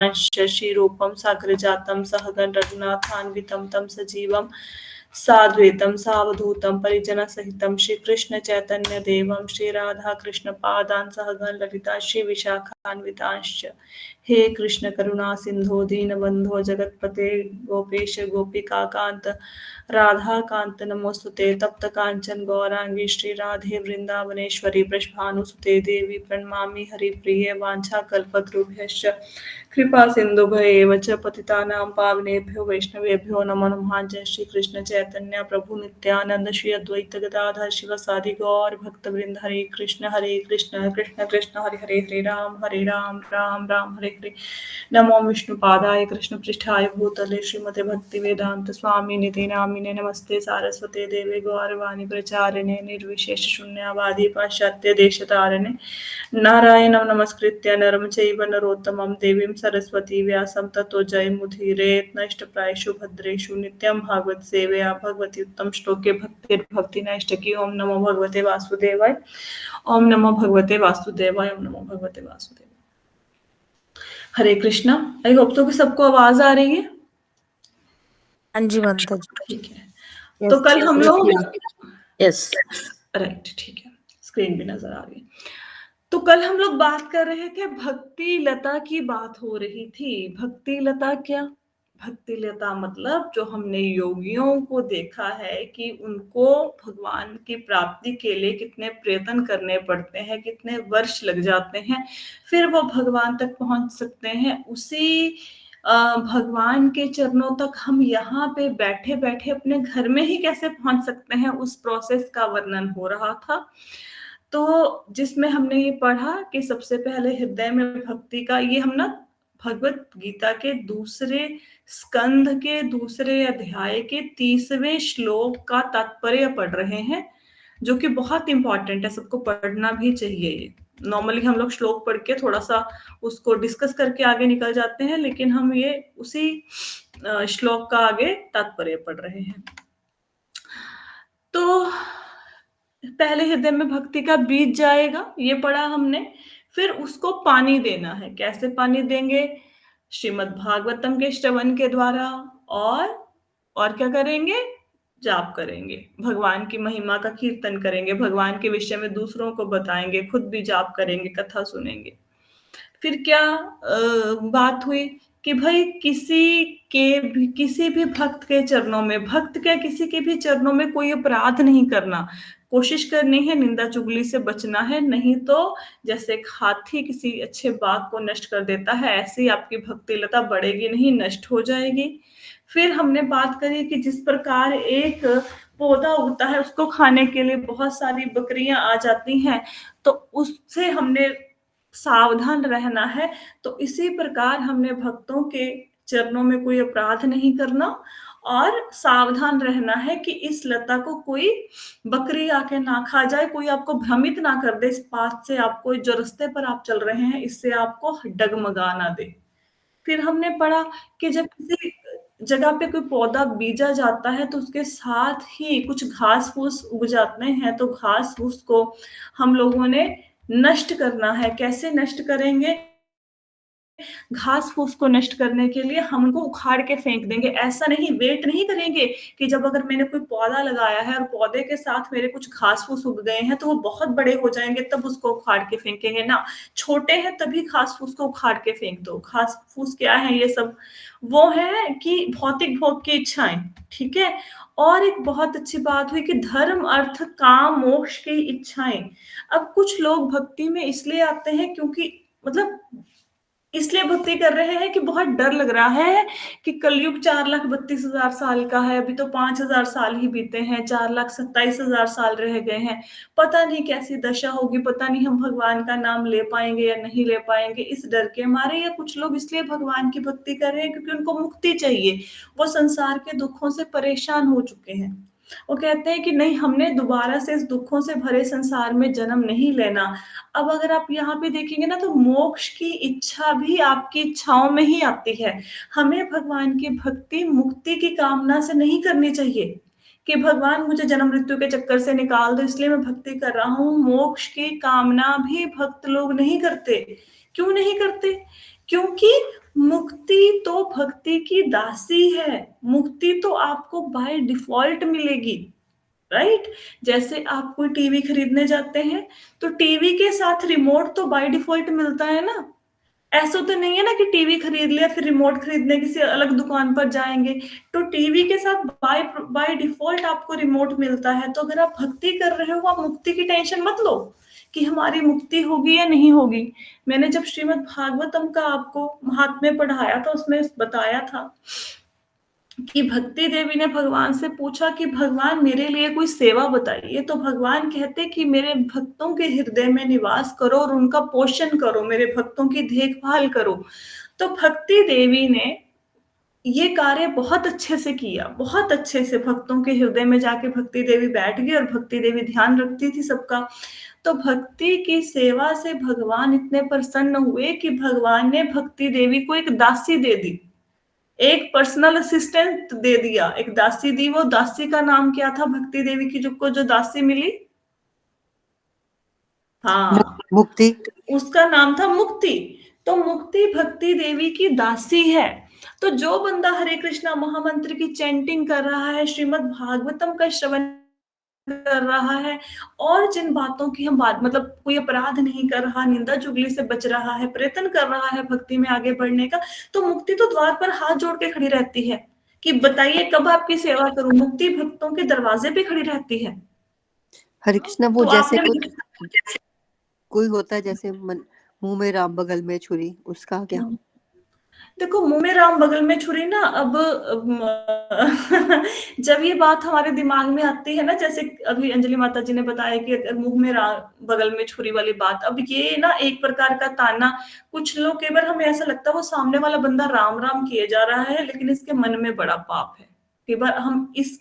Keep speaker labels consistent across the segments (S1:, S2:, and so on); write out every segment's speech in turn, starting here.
S1: शशिरूपं साग्रजातं सहगण रघुनाथान्वितं तं सजीवं साद्वैतं सावधूतं परिजनसहितं श्रीकृष्ण चैतन्य देवं श्री राधा कृष्ण पादान् सहगण ललिता श्री विशाखान्वितांश्च हे कृष्ण करुणा सिंधो दीनबंधो जगतपते गोपेश गोपिका कांत राधा कांत नमोस्तुते तप्त कांचन गौरांगी श्री राधे वृंदावनेश्वरी वृषभानुसुते देवी प्रणमामि हरिप्रिये वांछा कल्पतरुभ्यश्च कृपा सिंधुभ्येव च पतितानां पावनेभ्यो वैष्णवेभ्यो नमो नमः। जय श्री कृष्ण चैतन्य प्रभु नित्यानंद श्री अद्वैत गदाधर शिवासादि गौर भक्तवृंद हरे कृष्ण कृष्ण कृष्ण हरे हरे हरे राम राम राम हरे हरे। नमो विष्णुपादाय कृष्ण पृष्ठाय भूतले श्रीमते भक्ति वेदांत स्वामी निधि नामिने नमस्ते सारस्वते देवे गौरवाणी प्रचारिणे निर्विशेष शून्यवादी पाश्चात्य देशतारिणे नारायणं नमस्कृत्य नरं चैव नरोत्तमं देवीं सरस्वती व्यासं ततो जयमुदीरयेत् नष्टप्रायेषु भद्रेषु नित्यं भागवत सेवया भगवती उत्तम श्लोके भक्तिर्भक्ति नैष्टकी। ओम नमो भगवते वासुदेवाय ओम नमो भगवते वासुदेवाय ओम नमो भगवते वासुदेवाय। हरे कृष्णा। आई होप तो कि सबको आवाज आ रही है।
S2: हाँ जी माता जी।
S1: ठीक है। तो कल हम लोग
S2: यस
S1: राइट ठीक है, स्क्रीन भी नजर आ रही है। तो कल हम लोग बात कर रहे थे, भक्ति लता की बात हो रही थी। भक्ति लता क्या? भक्ति लता मतलब जो हमने योगियों को देखा है कि उनको भगवान की प्राप्ति के लिए कितने प्रयत्न करने पड़ते हैं, कितने वर्ष लग जाते हैं, फिर वो भगवान तक पहुंच सकते हैं। उसी भगवान के चरणों तक हम यहाँ पे बैठे बैठे अपने घर में ही कैसे पहुंच सकते हैं, उस प्रोसेस का वर्णन हो रहा था। तो जिसमें हमने ये पढ़ा कि सबसे पहले हृदय में भक्ति का, ये हम ना भगवत गीता के दूसरे स्कंध के दूसरे अध्याय के 30वें श्लोक का तात्पर्य पढ़ रहे हैं, जो कि बहुत इंपॉर्टेंट है, सबको पढ़ना भी चाहिए। नॉर्मली हम लोग श्लोक पढ़ के थोड़ा सा उसको डिस्कस करके आगे निकल जाते हैं, लेकिन हम ये उसी श्लोक का आगे तात्पर्य पढ़ रहे हैं। तो पहले हृदय में भक्ति का बीज जाएगा, ये पढ़ा हमने। फिर उसको पानी देना है। कैसे पानी देंगे? श्रीमद् भागवतम के श्रवण के द्वारा, और क्या करेंगे? जाप करेंगे, भगवान की महिमा का कीर्तन करेंगे, भगवान के विषय में दूसरों को बताएंगे, खुद भी जाप करेंगे, कथा सुनेंगे। फिर क्या बात हुई कि भाई किसी भी भक्त के चरणों में, भक्त क्या किसी के भी चरणों में कोई अपराध नहीं करना, कोशिश करनी है, निंदा चुगली से बचना है, नहीं तो जैसे एक हाथी किसी अच्छे बाग को नष्ट कर देता है, ऐसे ही आपकी भक्ति लता बढ़ेगी नहीं, नष्ट हो जाएगी। फिर हमने बात करी कि जिस प्रकार एक पौधा उगता है, उसको खाने के लिए बहुत सारी बकरियां आ जाती हैं, तो उससे हमने सावधान रहना है। तो इसी प्रकार हमने भक्तों के चरणों में कोई अपराध नहीं करना और सावधान रहना है कि इस लता को कोई बकरी आके ना खा जाए, कोई आपको भ्रमित ना कर दे इस बात से, आपको जो रास्ते पर आप चल रहे हैं इससे आपको डगमगा ना दे। फिर हमने पढ़ा कि जब किसी जगह पे कोई पौधा बीजा जाता है तो उसके साथ ही कुछ घास फूस उग जाते हैं, तो घास फूस को हम लोगों ने नष्ट करना है। कैसे नष्ट करेंगे? घास फूस को नष्ट करने के लिए हम उनको उखाड़ के फेंक देंगे। ऐसा नहीं, वेट नहीं करेंगे कि जब अगर मैंने कोई पौधा लगाया है और पौधे के साथ मेरे कुछ घास फूस उग गए हैं तो वो बहुत बड़े हो जाएंगे तब उसको उखाड़ के फेंकेंगे ना। छोटे हैं तभी घास फूस को उखाड़ के फेंक दो। घास फूस क्या है? ये सब वो है कि भौतिक भोग की इच्छाएं, ठीक है। और एक बहुत अच्छी बात हुई कि धर्म अर्थ काम मोक्ष की इच्छाएं। अब कुछ लोग भक्ति में इसलिए आते हैं क्योंकि मतलब इसलिए भक्ति कर रहे हैं कि बहुत डर लग रहा है कि कलयुग 4,32,000 साल का है, अभी तो 5,000 साल ही बीते हैं, 4,27,000 साल रह गए हैं, पता नहीं कैसी दशा होगी, पता नहीं हम भगवान का नाम ले पाएंगे या नहीं ले पाएंगे। इस डर के मारे या कुछ लोग इसलिए भगवान की भक्ति कर रहे हैं क्योंकि उनको मुक्ति चाहिए, वो संसार के दुखों से परेशान हो चुके हैं। वो कहते हैं कि नहीं, हमने दोबारा से इस दुखों से भरे संसार में जन्म नहीं लेना। अब अगर आप यहाँ पे देखेंगे ना, तो मोक्ष की इच्छा भी आपकी इच्छाओं में ही आती है। हमें भगवान की भक्ति मुक्ति की कामना से नहीं करनी चाहिए कि भगवान मुझे जन्म मृत्यु के चक्कर से निकाल दो इसलिए मैं भक्ति कर रहा हूँ। मोक्ष की कामना भी भक्त लोग नहीं करते। क्यों नहीं करते? क्योंकि भक्ति की दासी है। मुक्ति तो आपको बाय डिफ़ॉल्ट मिलेगी, राइट? जैसे आप कोई टीवी खरीदने जाते हैं, तो टीवी के साथ रिमोट तो बाय डिफ़ॉल्ट मिलता है ना। ऐसा तो नहीं है ना कि टीवी खरीद लिया फिर रिमोट खरीदने किसी अलग दुकान पर जाएँगे। तो टीवी के साथ बाय बाय डिफ़ॉल्ट आपको रिमोट मिलता है, तो अगर आप भक्ति कर रहे हो, आप मुक्ति की टेंशन मत लो कि हमारी मुक्ति होगी या नहीं होगी। मैंने जब श्रीमद् भागवतम का आपको महात्म्य पढ़ाया था, उसमें बताया था कि भक्ति देवी ने भगवान से पूछा कि भगवान मेरे लिए कोई सेवा बताइए, तो भगवान कहते कि मेरे भक्तों के हृदय में निवास करो और उनका पोषण करो, मेरे भक्तों की देखभाल करो। तो भक्ति देवी ने ये कार्य बहुत अच्छे से किया, बहुत अच्छे से भक्तों के हृदय में जाके भक्ति देवी बैठ गई और भक्ति देवी ध्यान रखती थी सबका। तो भक्ति की सेवा से भगवान इतने प्रसन्न हुए कि भगवान ने भक्ति देवी को एक दासी दे दी। एक पर्सनल असिस्टेंट दे दिया, एक दासी दी। वो दासी का नाम क्या था भक्ति देवी की जो दासी मिली? हाँ,
S2: मुक्ति।
S1: उसका नाम था मुक्ति। तो मुक्ति भक्ति देवी की दासी है। तो जो बंदा हरे कृष्णा महामंत्र की चैंटिंग कर रहा है, श्रीमद् भागवतम का श्रवण कर रहा है और जिन बातों की हम बात मतलब कोई अपराध नहीं कर रहा, निंदा चुगली से बच रहा है, प्रयत्न कर रहा है भक्ति में आगे बढ़ने का, तो मुक्ति तो द्वार पर हाथ जोड़ के खड़ी रहती है कि बताइए कब आपकी सेवा करूं। मुक्ति भक्तों के दरवाजे पे खड़ी रहती है।
S2: हरे कृष्णा, वो
S1: तो
S2: जैसे
S1: आपने
S2: कोई होता है जैसे मुंह में राम बगल में छुरी, उसका क्या?
S1: देखो, मुंह में राम बगल में छुरी ना, अब जब ये बात हमारे दिमाग में आती है ना, जैसे अभी अंजलि माता जी ने बताया कि अगर मुंह में राम बगल में छुरी वाली बात, अब ये ना एक प्रकार का ताना। कुछ लोग कई बार हमें ऐसा लगता है वो सामने वाला बंदा राम राम किए जा रहा है, लेकिन इसके मन में बड़ा पाप है। कई बार हम इस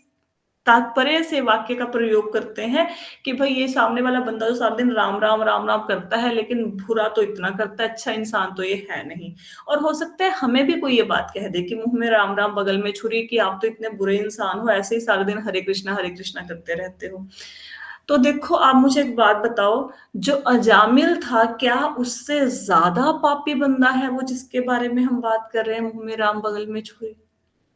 S1: तात्पर्य से वाक्य का प्रयोग करते हैं कि भाई ये सामने वाला बंदा जो सारा दिन राम राम राम राम करता है, लेकिन बुरा तो इतना करता है, अच्छा इंसान तो ये है नहीं। और हो सकता है हमें भी कोई ये बात कह दे कि मुंह में राम राम बगल में छुरी, कि आप तो इतने बुरे इंसान हो, ऐसे ही सारा दिन हरे कृष्णा करते रहते हो। तो देखो, आप मुझे एक बात बताओ, जो अजामिल था क्या उससे ज्यादा पापी बंदा है वो जिसके बारे में हम बात कर रहे हैं, मुंह में राम बगल में छुरी?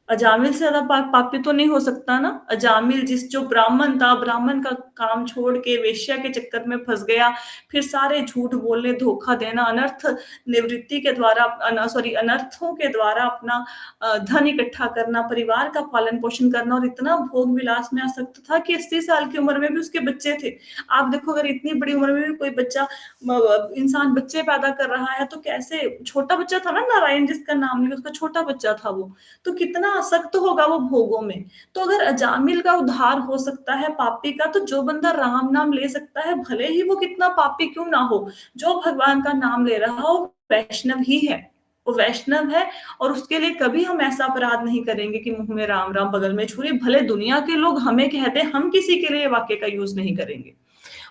S1: अजामिल से ज्यादा पापी तो नहीं हो सकता ना। अजामिल जो ब्राह्मण था, ब्राह्मण का काम छोड़ के वेश्या के चक्कर में फंस गया, फिर सारे झूठ बोलने, धोखा देना, अनर्थ निवृत्ति के द्वारा अनर्थों के द्वारा अपना धन इकट्ठा करना, परिवार का पालन पोषण करना, और इतना भोग विलास में आसक्त था कि 80 साल की उम्र में भी उसके बच्चे थे। आप देखो, अगर इतनी बड़ी उम्र में भी कोई बच्चा इंसान बच्चे पैदा कर रहा है, तो कैसे, छोटा बच्चा था ना, नारायण जिसका नाम लिया, उसका छोटा बच्चा था वो, तो कितना आसक्त होगा वो भोगों में। तो अगर अजामिल का उद्धार हो सकता है पापी का, तो जो बंदा राम नाम ले सकता है, भले ही वो कितना पापी क्यों ना हो, जो भगवान का नाम ले रहा हो, वैष्णव ही है, वो वैष्णव है। और उसके लिए कभी हम ऐसा अपराध नहीं करेंगे कि मुंह में राम राम बगल में छुरी। भले दुनिया के लोग हमें कहते हैं, हम किसी के लिए वाक्य का यूज नहीं करेंगे।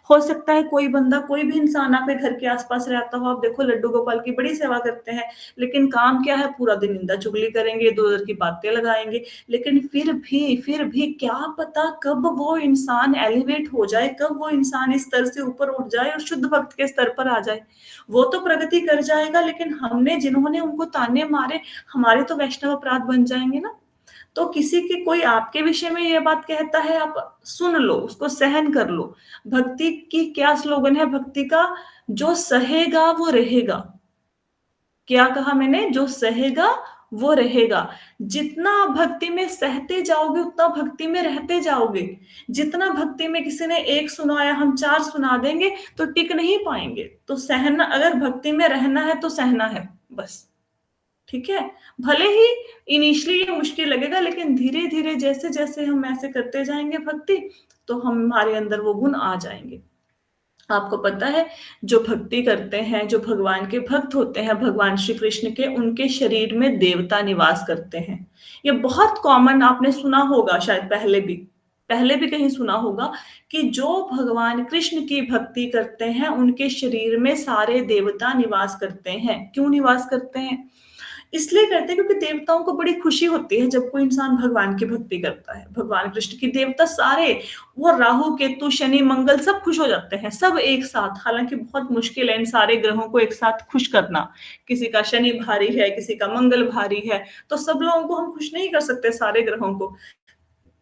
S1: हो सकता है कोई बंदा, कोई भी इंसान आपके घर के आसपास रहता हो, आप देखो लड्डू गोपाल की बड़ी सेवा करते हैं, लेकिन काम क्या है, पूरा दिन निंदा चुगली करेंगे, इधर उधर की बातें लगाएंगे। लेकिन फिर भी क्या पता कब वो इंसान एलिवेट हो जाए, कब वो इंसान इस स्तर से ऊपर उठ जाए और शुद्ध भक्त के स्तर पर आ जाए। वो तो प्रगति कर जाएगा, लेकिन हमने जिन्होंने उनको ताने मारे, हमारे तो वैष्णव अपराध बन जाएंगे ना। तो किसी की कोई आपके विषय में ये बात कहता है, आप सुन लो, उसको सहन कर लो। भक्ति की क्या स्लोगन है भक्ति का? जो सहेगा वो रहेगा। क्या कहा मैंने? जो सहेगा वो रहेगा। जितना आप भक्ति में सहते जाओगे, उतना भक्ति में रहते जाओगे। जितना भक्ति में किसी ने एक सुनाया, हम 4 सुना देंगे तो टिक नहीं पाएंगे। तो सहना, अगर भक्ति में रहना है तो सहना है, बस। ठीक है? भले ही इनिशियली ये मुश्किल लगेगा, लेकिन धीरे-धीरे जैसे-जैसे हम ऐसे करते जाएँगे भक्ति, तो हमारे अंदर वो गुण आ जाएँगे। आपको पता है, जो भक्ति करते हैं, जो भगवान के भक्त होते हैं, भगवान श्री कृष्ण के, उनके शरीर में देवता निवास करते हैं। ये बहुत कॉमन आपने सुना होगा, शायद पहले भी कहीं सुना होगा कि जो भगवान कृष्ण की भक्ति करते हैं, उनके शरीर में सारे देवता निवास करते हैं। क्यों निवास करते हैं? इसलिए करते हैं क्योंकि देवताओं को बड़ी खुशी होती है जब कोई इंसान भगवान की भक्ति करता है। भगवान कृष्ण की देवता सारे, वो राहु, केतु, शनि, मंगल सब खुश हो जाते हैं, सब एक साथ। हालाँकि बहुत मुश्किल है इन सारे ग्रहों को एक साथ खुश करना। किसी का शनि भारी है, किसी का मंगल भारी है, तो सब लोगों को हम खुश नहीं कर सकते सारे ग्रहों को।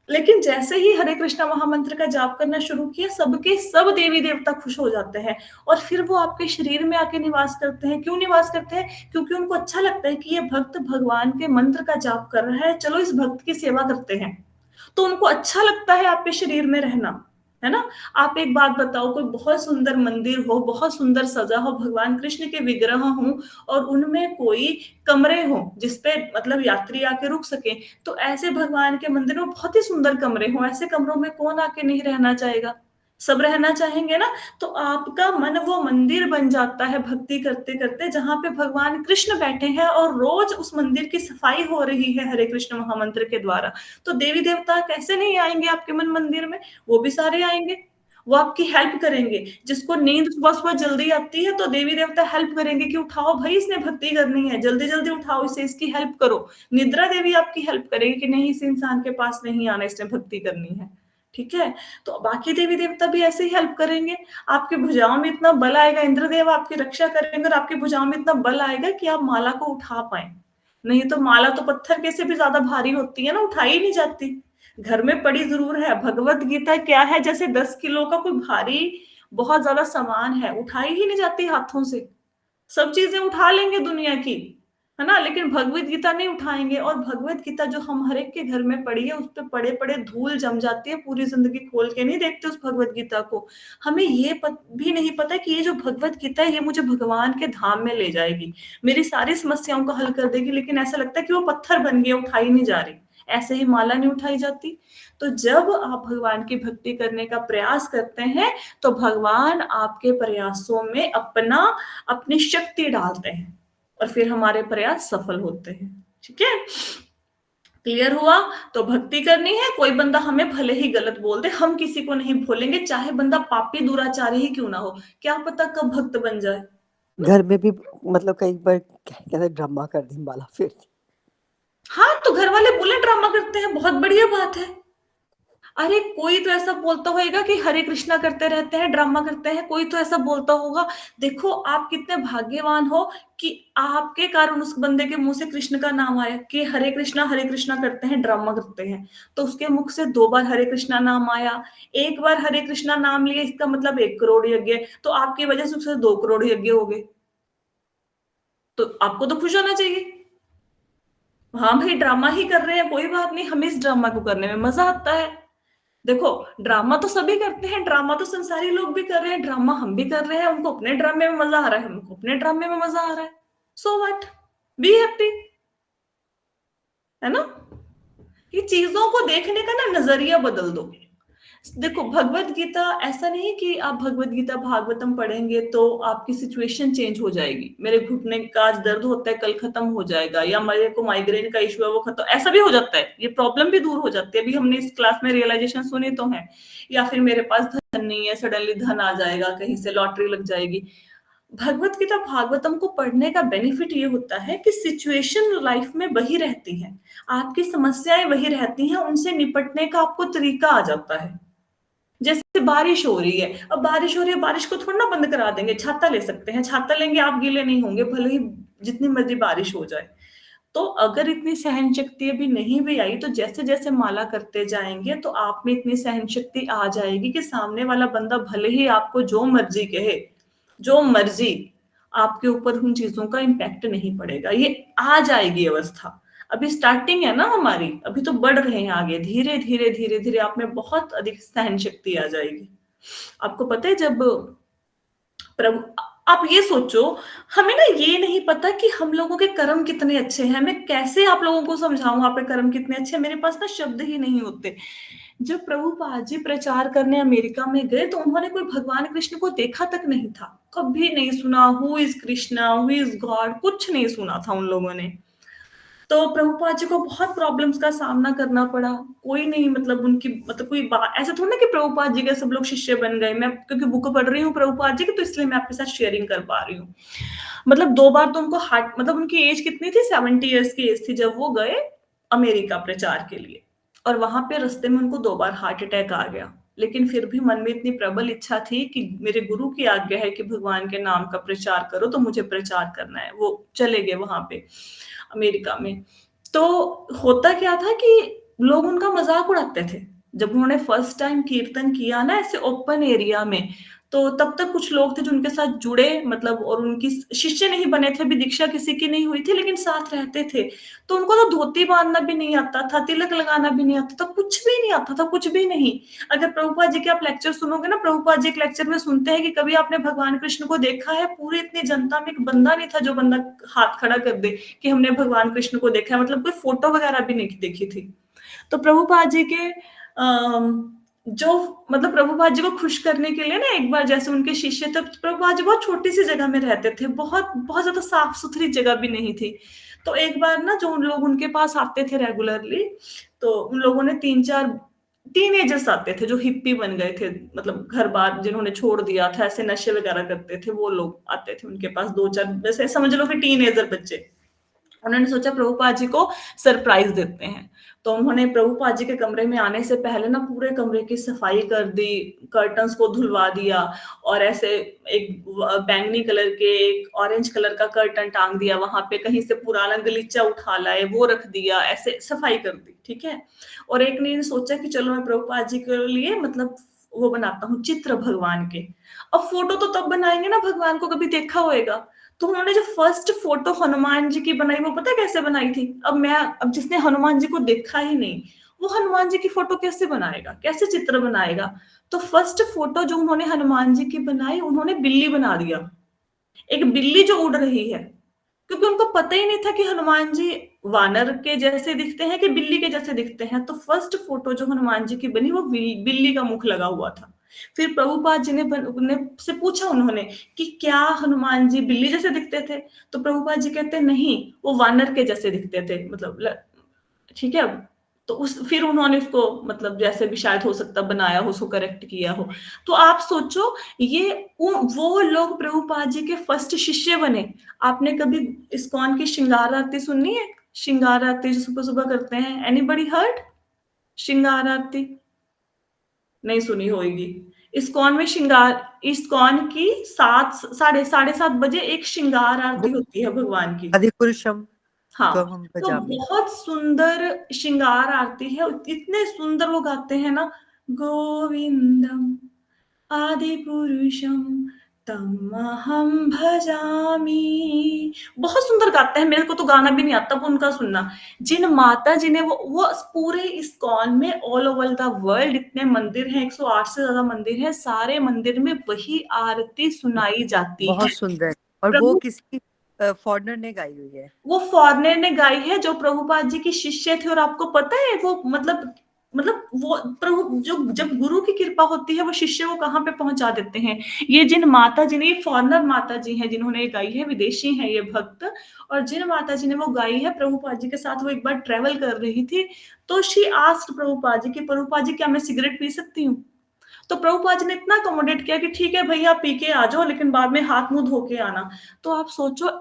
S1: लेकिन जैसे ही हरे कृष्णा महामंत्र का जाप करना शुरू किया, सबके सब देवी देवता खुश हो जाते हैं और फिर वो आपके शरीर में आके निवास करते हैं। क्यों निवास करते हैं? क्योंकि उनको अच्छा लगता है कि ये भक्त भगवान के मंत्र का जाप कर रहा है, चलो इस भक्त की सेवा करते हैं। तो उनको अच्छा लगता है आपके शरीर में रहना, है ना? आप एक बात बताओ, कोई बहुत सुंदर मंदिर हो, बहुत सुंदर सजा हो, भगवान कृष्ण के विग्रह हों और उनमें कोई कमरे हों जिसपे मतलब यात्री आके रुक सके, तो ऐसे भगवान के मंदिर में बहुत ही सुंदर कमरे हों, ऐसे कमरों में कौन आके नहीं रहना चाहेगा? सब रहना चाहेंगे ना। तो आपका मन वो मंदिर बन जाता है भक्ति करते करते, जहां पे भगवान कृष्ण बैठे हैं और रोज उस मंदिर की सफाई हो रही है हरे कृष्ण महामंत्र के द्वारा। तो देवी देवता कैसे नहीं आएंगे आपके मन मंदिर में? वो भी सारे आएंगे। वो आपकी हेल्प करेंगे। जिसको नींद सुबह सुबह जल्दी आती है तो देवी देवता हेल्प करेंगे कि उठाओ भाई, इसने भक्ति करनी है, जल्दी जल्दी उठाओ इसे, इसकी हेल्प करो। निद्रा देवी आपकी हेल्प करेगी कि नहीं, इस इंसान के पास नहीं आना, इसने भक्ति करनी है। ठीक है? तो बाकी देवी देवता भी ऐसे ही हेल्प करेंगे। आपकी भुजाओं में इतना बल आएगा, इंद्रदेव आपकी रक्षा करेंगे और आपकी भुजाओं में इतना बल आएगा कि आप माला को उठा पाए। नहीं तो माला तो पत्थर के से भी ज्यादा भारी होती है ना, उठाई नहीं जाती। घर में पड़ी जरूर है। भगवत गीता क्या है, जैसे 10 किलो का कोई भारी बहुत ज्यादा सामान है, उठाई ही नहीं जाती हाथों से। सब चीजें उठा लेंगे दुनिया की, है ना, लेकिन भगवत गीता नहीं उठाएंगे। और भगवत गीता जो हम हर एक के घर में पड़ी है, उस पर पड़े पड़े धूल जम जाती है, पूरी जिंदगी खोल के नहीं देखते उस भगवत गीता को। हमें ये भी नहीं पता कि ये जो भगवत गीता है ये मुझे भगवान के धाम में ले जाएगी, मेरी सारी समस्याओं का हल कर देगी, लेकिन ऐसा लगता है कि वो पत्थर बन गया, उठाई नहीं जा रही। ऐसे ही माला नहीं उठाई जाती। तो जब आप भगवान की भक्ति करने का प्रयास करते हैं तो भगवान आपके प्रयासों में अपनी शक्ति डालते हैं और फिर हमारे प्रयास सफल होते हैं। ठीक है? क्लियर हुआ? तो भक्ति करनी है, कोई बंदा हमें भले ही गलत बोल दे, हम किसी को नहीं भूलेंगे, चाहे बंदा पापी दुराचारी ही क्यों ना हो, क्या पता कब भक्त बन जाए।
S2: घर में भी मतलब कई बार कहते ड्रामा कर दी, माला फिर दी।
S1: हाँ, तो घर वाले बोले ड्रामा करते हैं, बहुत बढ़िया बात है। अरे कोई तो ऐसा बोलता होगा कि हरे कृष्णा करते रहते हैं, ड्रामा करते हैं, कोई तो ऐसा बोलता होगा। देखो आप कितने भाग्यवान हो कि आपके कारण उस बंदे के मुंह से कृष्ण का नाम आया कि हरे कृष्णा करते हैं, ड्रामा करते हैं। तो उसके मुख से 2 बार हरे कृष्णा नाम आया, एक बार हरे कृष्णा नाम लिया, इसका मतलब 1 करोड़ यज्ञ। तो आपकी वजह से उससे 2 करोड़ यज्ञ हो गए। तो आपको तो खुश होना चाहिए। हाँ भाई, ड्रामा ही कर रहे हैं, कोई बात नहीं, हमें इस ड्रामा को करने में मजा आता है। देखो, ड्रामा तो सभी करते हैं, ड्रामा तो संसारी लोग भी कर रहे हैं, ड्रामा हम भी कर रहे हैं, उनको अपने ड्रामे में मजा आ रहा है, हमको अपने ड्रामे में मजा आ रहा है। सो व्हाट, बी हैप्पी, है ना? ये चीजों को देखने का ना नजरिया बदल दो। देखो, भगवत गीता ऐसा नहीं कि आप भगवत गीता भागवतम पढ़ेंगे तो आपकी सिचुएशन चेंज हो जाएगी। मेरे घुटने का आज दर्द होता है, कल खत्म हो जाएगा, या मेरे को माइग्रेन का इशू है वो खत्म, ऐसा भी हो जाता है, ये प्रॉब्लम भी दूर हो जाती है। अभी हमने इस क्लास में रियलाइजेशन सुनी तो है। या फिर मेरे पास धन नहीं है, सडनली धन आ जाएगा, कहीं से लॉटरी लग जाएगी। भगवत गीता भागवतम को पढ़ने का बेनिफिट ये होता है कि सिचुएशन लाइफ में वही रहती है, आपकी समस्याएं वही रहती हैं, उनसे निपटने का आपको तरीका आ जाता है। जैसे बारिश हो रही है, अब बारिश हो रही है, बारिश को थोड़ा ना बंद करा देंगे, छाता ले सकते हैं, छाता लेंगे आप गीले नहीं होंगे, भले ही जितनी मर्जी बारिश हो जाए। तो अगर इतनी सहन शक्ति अभी नहीं भी आई तो जैसे जैसे माला करते जाएंगे तो आप में इतनी सहन शक्ति आ जाएगी कि सामने वाला बंदा भले ही आपको जो मर्जी कहे, जो मर्जी, आपके ऊपर उन चीजों का इम्पैक्ट नहीं पड़ेगा। ये आ जाएगी अवस्था। अभी स्टार्टिंग है ना हमारी, अभी तो बढ़ रहे हैं आगे, धीरे धीरे धीरे धीरे आप में बहुत अधिक सहन शक्ति आ जाएगी। आपको पता है, जब प्रभु, आप ये सोचो, हमें ना ये नहीं पता कि हम लोगों के कर्म कितने अच्छे हैं। मैं कैसे आप लोगों को समझाऊं आपके कर्म कितने अच्छे हैं, मेरे पास ना शब्द ही नहीं होते। जब प्रभुपाद जी प्रचार करने अमेरिका में गए तो उन्होंने कोई भगवान कृष्ण को देखा तक नहीं था, कभी नहीं सुना, who is Krishna, who is God, कुछ नहीं सुना था उन लोगों ने। तो प्रभुपाद जी को बहुत प्रॉब्लम्स का सामना करना पड़ा। कोई नहीं, मतलब उनकी मतलब कोई बात ऐसा थोड़ा ना कि प्रभुपाद जी के सब लोग शिष्य बन गए। मैं क्योंकि बुक पढ़ रही हूँ प्रभुपाद जी की, तो इसलिए मैं आपके साथ शेयरिंग कर पा रही हूँ। मतलब 2 बार तो उनको हार्ट, मतलब उनकी एज कितनी थी, 70 इयर्स की एज थी जब वो गए अमेरिका प्रचार के लिए, और वहाँ पे रास्ते में उनको 2 बार हार्ट अटैक आ गया। लेकिन फिर भी मन में इतनी प्रबल इच्छा थी कि मेरे गुरु की आज्ञा है कि भगवान के नाम का प्रचार करो, तो मुझे प्रचार करना है। वो चले गए वहाँ पे अमेरिका में। तो होता क्या था कि लोग उनका मज़ाक उड़ाते थे। जब उन्होंने फर्स्ट टाइम कीर्तन किया ना ऐसे ओपन एरिया में, तो तब तक कुछ लोग थे जो उनके साथ जुड़े, मतलब और उनकी शिष्य नहीं बने थे, अभी दीक्षा किसी की नहीं हुई थी, लेकिन साथ रहते थे। तो उनको तो धोती बाँधना भी नहीं आता था, तिलक लगाना भी नहीं आता था, कुछ भी नहीं आता था, कुछ भी नहीं। अगर प्रभुपाद जी के आप लेक्चर सुनोगे ना, प्रभुपाद जी एक लेक्चर में सुनते हैं कि कभी आपने भगवान कृष्ण को देखा है? पूरी इतनी जनता में एक बंदा नहीं था जो बंदा हाथ खड़ा कर दे कि हमने भगवान कृष्ण को देखा है, मतलब कोई फोटो वगैरह भी नहीं देखी थी। तो प्रभुपाद जी के जो मतलब प्रभुपाद जी को खुश करने के लिए ना, एक बार जैसे उनके शिष्य थे, प्रभुपाद जी बहुत छोटी-सी जगह में रहते थे, बहुत बहुत ज़्यादा साफ-सुथरी जगह भी नहीं थी। तो एक बार ना जो उन लोग उनके पास आते थे रेगुलरली, तो उन लोगों ने 3-4 टीनेजर्स आते थे जो हिप्पी बन गए थे, मतलब घर-बार जिन्होंने छोड़ दिया था, ऐसे नशे वगैरह करते थे, वो लोग आते थे उनके पास 2-4, वैसे समझ लो कि टीनेजर बच्चे। उन्होंने सोचा प्रभुपाद जी को सरप्राइज़ देते हैं। तो उन्होंने प्रभुपाद जी के कमरे में आने से पहले ना पूरे कमरे की सफाई कर दी, कर्टन्स को धुलवा दिया, और ऐसे एक बैंगनी कलर के, एक ऑरेंज कलर का कर्टन टाँग दिया वहाँ पे, कहीं से पुराना गलीचा उठा लाए, वो रख दिया, ऐसे सफाई कर दी, ठीक है? और एक ने सोचा कि चलो मैं प्रभुपाद जी के लिए मतलब वो बनाता हूँ चित्र भगवान के। अब फ़ोटो तो तब बनाएँगे ना भगवान को कभी देखा होएगा। तो उन्होंने जो फर्स्ट फ़ोटो हनुमान जी की बनाई, वो पता है कैसे बनाई थी? अब जिसने हनुमान जी को देखा ही नहीं, वो हनुमान जी की फ़ोटो कैसे बनाएगा? कैसे चित्र बनाएगा? तो फर्स्ट फ़ोटो जो उन्होंने हनुमान जी की बनाई, उन्होंने बिल्ली बना दिया। एक बिल्ली जो उड़ रही है, क्योंकि उनको पता ही नहीं था कि हनुमान जी वानर के जैसे दिखते हैं कि बिल्ली के जैसे दिखते हैं। तो फर्स्ट फोटो जो हनुमान जी की बनी, वो बिल्ली का मुख लगा हुआ था। फिर प्रभुपाद जी ने से पूछा उन्होंने कि क्या हनुमान जी बिल्ली जैसे दिखते थे? तो प्रभुपाद जी कहते नहीं, वो वानर के जैसे दिखते थे, मतलब ठीक है? तो उस फिर उन्होंने उसको मतलब जैसे भी शायद हो सकता बनाया हो, उसको करेक्ट किया हो। तो आप सोचो, ये वो लोग प्रभुपाद जी के फर्स्ट शिष्य बने। आपने कभी इस्कॉन की श्रृंगार आरती सुनी है? श्रृंगार आरती जो सुबह-सुबह करते हैं, एनीबॉडी हर्ड? श्रृंगार आरती? नहीं सुनी होएगी। इस्कॉन की 7 साढ़े 7 बजे एक श्रृंगार
S2: वो
S1: आरती होती है भगवान की।
S2: आदिपुरुषम
S1: हाँ,
S2: त्वमहं
S1: तो
S2: भजामि।
S1: बहुत सुंदर श्रृंगार आरती है, इतने सुंदर वो गाते हैं ना, गोविंदम आदिपुरुषम तमहम भजामि। बहुत सुंदर गाते हैं, मेरे को तो गाना भी नहीं आता, वो उनका सुनना। जिन माता जी ने वो पूरे इस्कॉन में ऑल ओवर द वर्ल्ड इतने मंदिर हैं, 108 से ज्यादा मंदिर हैं, सारे मंदिर में वही आरती सुनाई जाती है।
S2: बहुत सुंदर। और वो
S1: प्रभु
S2: किसी फॉरेनर ने गाई हुई है।
S1: वो फॉरेनर ने गाई है जो प्रभुपाद जी की शिष्य थे, और आपको पता है वो मतलब वो प्रभु जो जब गुरु की कृपा होती है वो शिष्य को कहाँ पे पहुंचा देते हैं। ये जिन माता जी ने, ये फॉरेनर माता जी हैं जिन्होंने ये गाई है, विदेशी हैं ये भक्त। और जिन माता जी ने वो गाई है प्रभुपाद जी के साथ, वो एक बार ट्रेवल कर रही थी, तो शी आस्क्ड प्रभुपाद जी कि प्रभुपाद जी क्या मैं सिगरेट पी सकती हूँ? तो प्रभुपाद जी ने इतना अकोमोडेट किया कि ठीक है भैया पी के आ जाओ, लेकिन बाद में हाथ मुंह धो के आना। तो आप सोचो,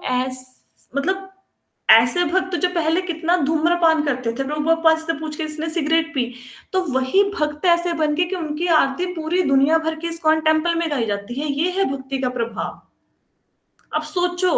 S1: मतलब ऐसे भक्त जो पहले कितना धूम्रपान करते थे, प्रभुपाद से पूछ के इसने सिगरेट पी, तो वही भक्त ऐसे बन के कि उनकी आरती पूरी दुनिया भर के इस्कॉन टेम्पल में गाई जाती है। ये है भक्ति का प्रभाव। अब सोचो,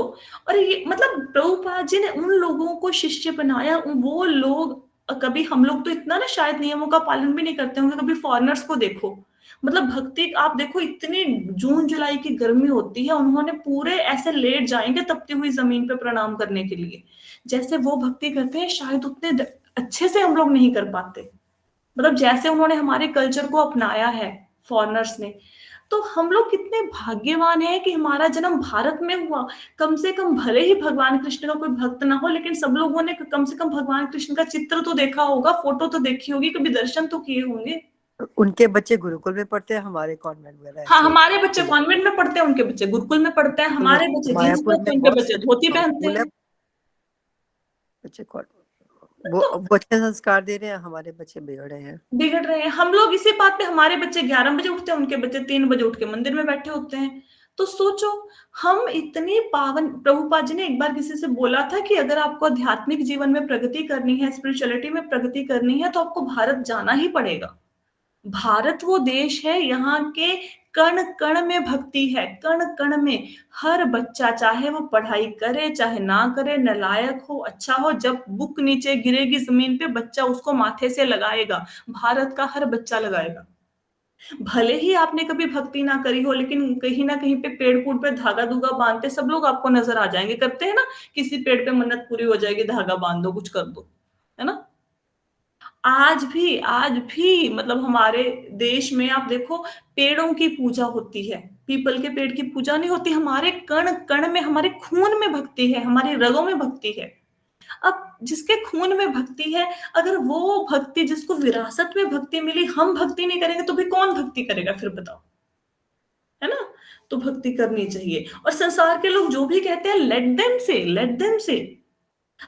S1: और ये मतलब प्रभुपाद जी ने उन लोगों को शिष्य बनाया, वो लोग कभी हम लोग तो इतना ना शायद नियमों का पालन भी नहीं करते होंगे, कभी फॉरेनर्स को देखो, मतलब भक्ति आप देखो, इतनी जून जुलाई की गर्मी होती है, उन्होंने पूरे ऐसे लेट जाएंगे तपती हुई जमीन पे प्रणाम करने के लिए। जैसे वो भक्ति करते हैं शायद उतने अच्छे से हम लोग नहीं कर पाते, मतलब जैसे उन्होंने हमारे कल्चर को अपनाया है फॉरेनर्स ने। तो हम लोग कितने भाग्यवान हैं कि हमारा जन्म भारत में हुआ। कम से कम भले ही भगवान कृष्ण का कोई भक्त ना हो, लेकिन सब लोगों ने कम से कम भगवान कृष्ण का चित्र तो देखा होगा, फोटो तो देखी होगी, कभी दर्शन तो किए होंगे।
S2: उनके बच्चे गुरुकुल में पढ़ते हैं, हमारे कॉन्वेंट वगैरह
S1: हाँ,
S2: ऐसे
S1: हमारे बच्चे
S2: स्कूल।
S1: कॉन्वेंट में पढ़ते हैं, उनके बच्चे गुरुकुल में पढ़ते हैं,
S2: गुरुकुल में
S1: हमारे बच्चे जीन्स
S2: मायापुर
S1: पहनते
S2: में
S1: हैं, उनके
S2: बहुत
S1: बच्चे
S2: से
S1: धोती पहनते
S2: स्कूल है।
S1: हैं।
S2: बच्चे कौन
S1: तो
S2: वो अच्छे संस्कार दे रहे हैं, हमारे बच्चे बिगड़ रहे हैं।
S1: बिगड़ रहे हैं हम लोग इसी बात पे, हमारे बच्चे 11 बजे उठते हैं, उनके बच्चे 3 बजे उठ के मंदिर में बैठे होते हैं। तो सोचो, हम इतने पावन, प्रभुपाद जी ने एक बार किसी से बोला था कि अगर आपको आध्यात्मिक जीवन में प्रगति करनी है, स्पिरिचुअलिटी में प्रगति करनी है, तो आपको भारत जाना ही पड़ेगा। भारत वो देश है, यहाँ के कण कण में भक्ति है, कण कण में। हर बच्चा, चाहे वो पढ़ाई करे चाहे ना करे, नालायक हो अच्छा हो, जब बुक नीचे गिरेगी जमीन पे, बच्चा उसको माथे से लगाएगा। भारत का हर बच्चा लगाएगा। भले ही आपने कभी भक्ति ना करी हो, लेकिन कहीं ना कहीं पे पेड़ कूड़ पे धागा धुगा बांधते सब लोग आपको नजर आ जाएंगे। करते हैं ना, किसी पेड़ पे मन्नत पूरी हो जाएगी, धागा बांध दो, कुछ कर दो, है ना। आज भी मतलब हमारे देश में आप देखो, पेड़ों की पूजा होती है। पीपल के पेड़ की पूजा नहीं होती। हमारे कण कण में, हमारे खून में भक्ति है, हमारी रगों में भक्ति है। अब जिसके खून में भक्ति है, अगर वो भक्ति, जिसको विरासत में भक्ति मिली, हम भक्ति नहीं करेंगे तो भी कौन भक्ति करेगा फिर बताओ, है ना। तो भक्ति करनी चाहिए। और संसार के लोग जो भी कहते हैं, लेट देम से, लेट देम से।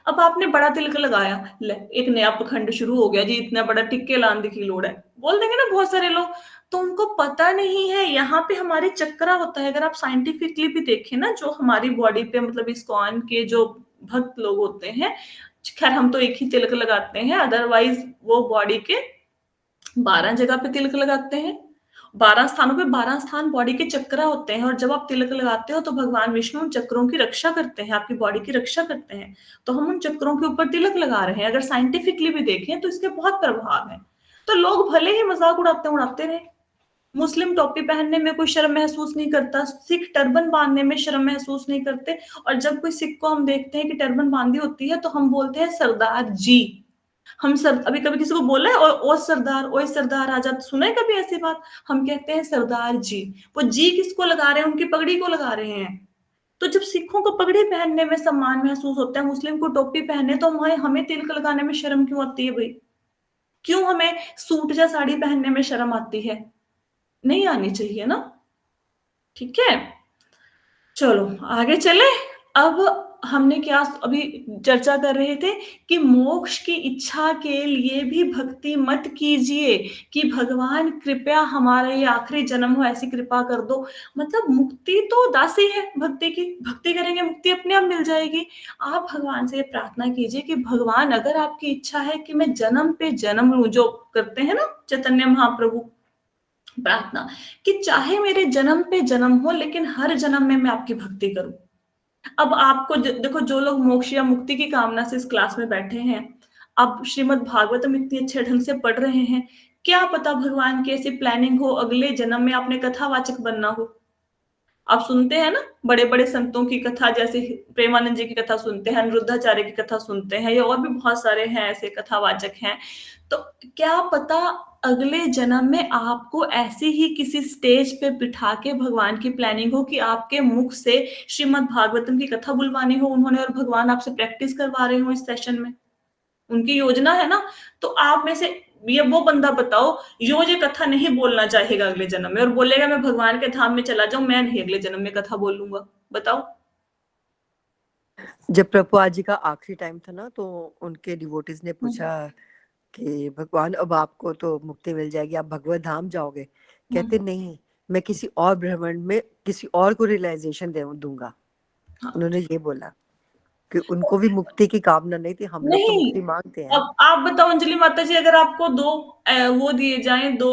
S1: अब आपने बड़ा तिलक लगाया, ले एक नया पखंड शुरू हो गया जी, इतना बड़ा टिक्के लाने की लोड़ है, बोल देंगे ना बहुत सारे लोग। तो उनको पता नहीं है, यहाँ पे हमारे चक्रा होता है। अगर आप साइंटिफिकली भी देखें ना, जो हमारी बॉडी पे, मतलब इस्कॉन के जो भक्त लोग होते हैं, खैर हम तो एक ही तिलक लगाते हैं, अदरवाइज वो बॉडी के 12 जगह पे तिलक लगाते हैं। 12 स्थानों पे 12 स्थान बॉडी के चक्र होते हैं, और जब आप तिलक लगाते हो तो भगवान विष्णु उन चक्रों की रक्षा करते हैं, आपकी बॉडी की रक्षा करते हैं। तो हम उन चक्रों के ऊपर तिलक लगा रहे हैं। अगर साइंटिफिकली भी देखें तो इसके बहुत प्रभाव है। तो लोग भले ही मजाक उड़ाते उड़ाते रहे। मुस्लिम टोपी पहनने में कोई शर्म महसूस नहीं करता, सिख टर्बन बांधने में शर्म महसूस नहीं करते। और जब कोई सिख को हम देखते हैं कि टर्बन बांधी होती है, तो हम बोलते हैं सरदार जी। हम सर, अभी कभी किसी को बोला है ओ सरदार, ओए सरदार आजा, तो सुना है कभी ऐसी बात? हम कहते हैं सरदार जी। वो जी किसको लगा रहे हैं? उनकी पगड़ी को लगा रहे हैं। तो जब सिखों को पगड़ी पहनने में सम्मान महसूस होता है, मुस्लिम को टोपी पहने, तो हमें हमें तिलक लगाने में शर्म क्यों आती है भाई? क्यों हमें सूट या साड़ी पहनने में शर्म आती है? नहीं आनी चाहिए ना। ठीक है, चलो आगे चले। अब हमने क्या अभी चर्चा कर रहे थे कि मोक्ष की इच्छा के लिए भी भक्ति मत कीजिए, कि भगवान कृपया हमारा ये आखिरी जन्म हो, ऐसी कृपा कर दो। मतलब मुक्ति तो दासी है भक्ति की, भक्ति करेंगे मुक्ति अपने आप मिल जाएगी। आप भगवान से ये प्रार्थना कीजिए कि भगवान, अगर आपकी इच्छा है कि मैं जन्म पे जन्म लूं, जो करते हैं ना चैतन्य महाप्रभु, प्रार्थना कि चाहे मेरे जन्म पे जन्म हो, लेकिन हर जन्म में मैं आपकी भक्ति करूं। अब आपको देखो, जो लोग मोक्ष या मुक्ति की कामना से इस क्लास में बैठे हैं, अब श्रीमद् भागवतम इतनी अच्छे ढंग से पढ़ रहे हैं, क्या पता भगवान की ऐसी प्लानिंग हो, अगले जन्म में आपने कथावाचक बनना हो। आप सुनते हैं ना बड़े बड़े संतों की कथा, जैसे प्रेमानंद जी की कथा सुनते हैं, अनिरुद्धाचार्य की कथा सुनते हैं, या और भी बहुत सारे हैं ऐसे कथावाचक हैं। तो क्या पता अगले जन्म में आपको ऐसी ही किसी स्टेज पे बिठा के भगवान की प्लानिंग हो कि आपके मुख से श्रीमद् भागवतम की कथा बुलवानी हो उन्होंने, और भगवान आपसे प्रैक्टिस करवा रहे हो इस सेशन में। उनकी योजना है ना। तो आप में से ये वो बंदा बताओ, ये कथा नहीं बोलना चाहेगा अगले जन्म में, और बोलेगा मैं भगवान के धाम में चला जाऊं, मैं नहीं अगले जन्म में कथा बोलूंगा, बताओ।
S2: जब प्रभुपाद जी का आखिरी टाइम था ना, तो उनके डिवोटीज ने
S1: हम्म,
S2: पूछा कि भगवान अब आपको तो मुक्ति मिल जाएगी, आप भगवत धाम जाओगे? कहते
S1: हम्म,
S2: नहीं, मैं किसी और ब्रह्मांड में किसी और को रियलाइजेशन दे दूंगा।
S1: हाँ।
S2: उन्होंने ये बोला कि उनको भी मुक्ति की कामना नहीं थी, हम लोग तो
S1: नहीं,
S2: मुक्ति मांगते हैं।
S1: अब आप बताओ अंजलि माता जी, अगर आपको दो वो दिए जाएं, दो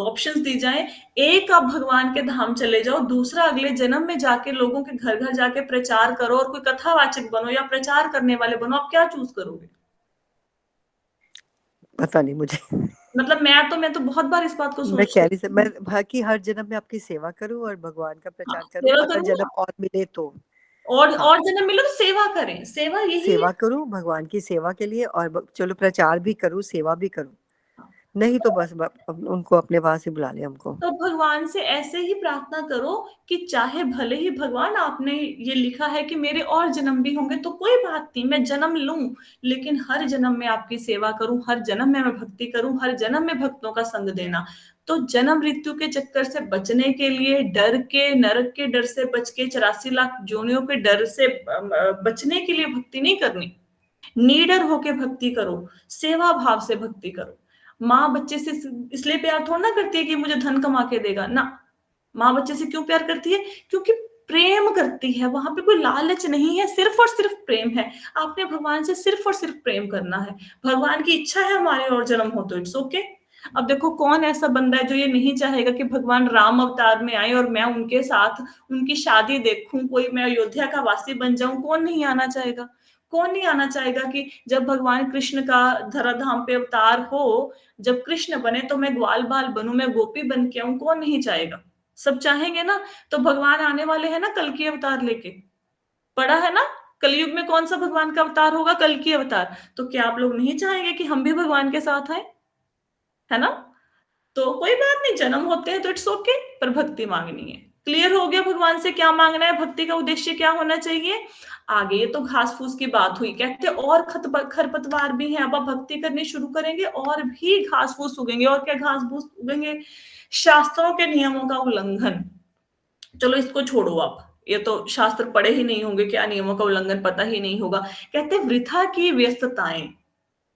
S1: ऑप्शंस दी जाएं, एक आप भगवान के धाम चले जाओ, दूसरा अगले जन्म में जाके लोगों के घर घर जाके प्रचार करो और कोई कथावाचक बनो या प्रचार करने वाले बनो, आप क्या चूज करोगे?
S2: पता नहीं मुझे।
S1: मतलब मैं तो बहुत बार इस बात को
S2: मैं
S1: सोचती
S2: कह
S1: हूँ।
S2: रही थी, मैं बाकी हर जन्म में आपकी सेवा करूं और भगवान का
S1: हाँ,
S2: प्रचार करूं,
S1: सेवा
S2: अगर
S1: करूँ
S2: जन्म
S1: ना।
S2: और मिले तो। हाँ,
S1: और जन्म मिले तो सेवा करें, सेवा यही है।
S2: सेवा करूं भगवान की सेवा के लिए, और चलो प्रचार भी करूं, सेवा भी करूं। नहीं तो बस उनको अपने पास ही बुला ले हमको।
S1: तो भगवान से ऐसे ही प्रार्थना करो कि चाहे भले ही भगवान आपने ये लिखा है कि मेरे और जन्म भी होंगे, तो कोई बात नहीं, मैं जन्म लूं, लेकिन हर जन्म में आपकी सेवा करूं, हर जन्म में मैं भक्ति करूं, हर जन्म में भक्तों का संग देना। तो जन्म मृत्यु के चक्कर से बचने के लिए, डर के, नरक के डर से बच के, 84 लाख योनियों के डर से बचने के लिए भक्ति नहीं करनी। नीडर होके भक्ति करो, सेवा भाव से भक्ति करो। माँ बच्चे से इसलिए प्यार थोड़ा ना करती है कि मुझे धन कमा के देगा ना। माँ बच्चे से क्यों प्यार करती है? क्योंकि प्रेम करती है, वहाँ पे कोई लालच नहीं है, सिर्फ़ और सिर्फ़ प्रेम है। आपने भगवान से सिर्फ़ और सिर्फ़ प्रेम करना है। भगवान की इच्छा है हमारे और जन्म हो तो इट्स ओके। अब देखो कौन ऐसा बंदा है जो ये नहीं चाहेगा कि भगवान राम अवतार में आएँ और मैं उनके साथ उनकी शादी देखूँ, कोई मैं अयोध्या का वासी बन जाऊँ, कौन नहीं आना चाहेगा? कौन नहीं आना चाहेगा कि जब भगवान कृष्ण का धराधाम पे अवतार हो, जब कृष्ण बने तो मैं ग्वाल-बाल बनूँ, मैं गोपी बन के आऊँ, कौन नहीं चाहेगा? सब चाहेंगे ना, तो भगवान आने वाले हैं ना कल्कि अवतार लेके। पढ़ा है ना? कलयुग में कौन-सा भगवान का अवतार होगा? कल्कि अवतार। तो क्या आप लोग नहीं चाहेंगे कि हम भी भगवान के साथ आएँ? है ना? तो कोई बात नहीं, जन्म होते हैं तो इट्स ओके, पर भक्ति मांगनी है। क्लियर हो गया भगवान से क्या मांगना है, भक्ति का उद्देश्य क्या होना चाहिए? आगे ये तो घास-फूस की बात हुई, कहते हैं और खरपतवार भी हैं, अब आप भक्ति करनी शुरू करेंगे और भी घास-फूस उगेंगे और क्या घास-फूस उगेंगे? शास्त्रों के नियमों का उल्लंघन। चलो इसको छोड़ो आप, ये तो शास्त्र पढ़े ही नहीं होंगे, क्या नियमों का उल्लंघन पता ही नहीं होगा। कहते हैं वृथा की व्यस्तताएँ,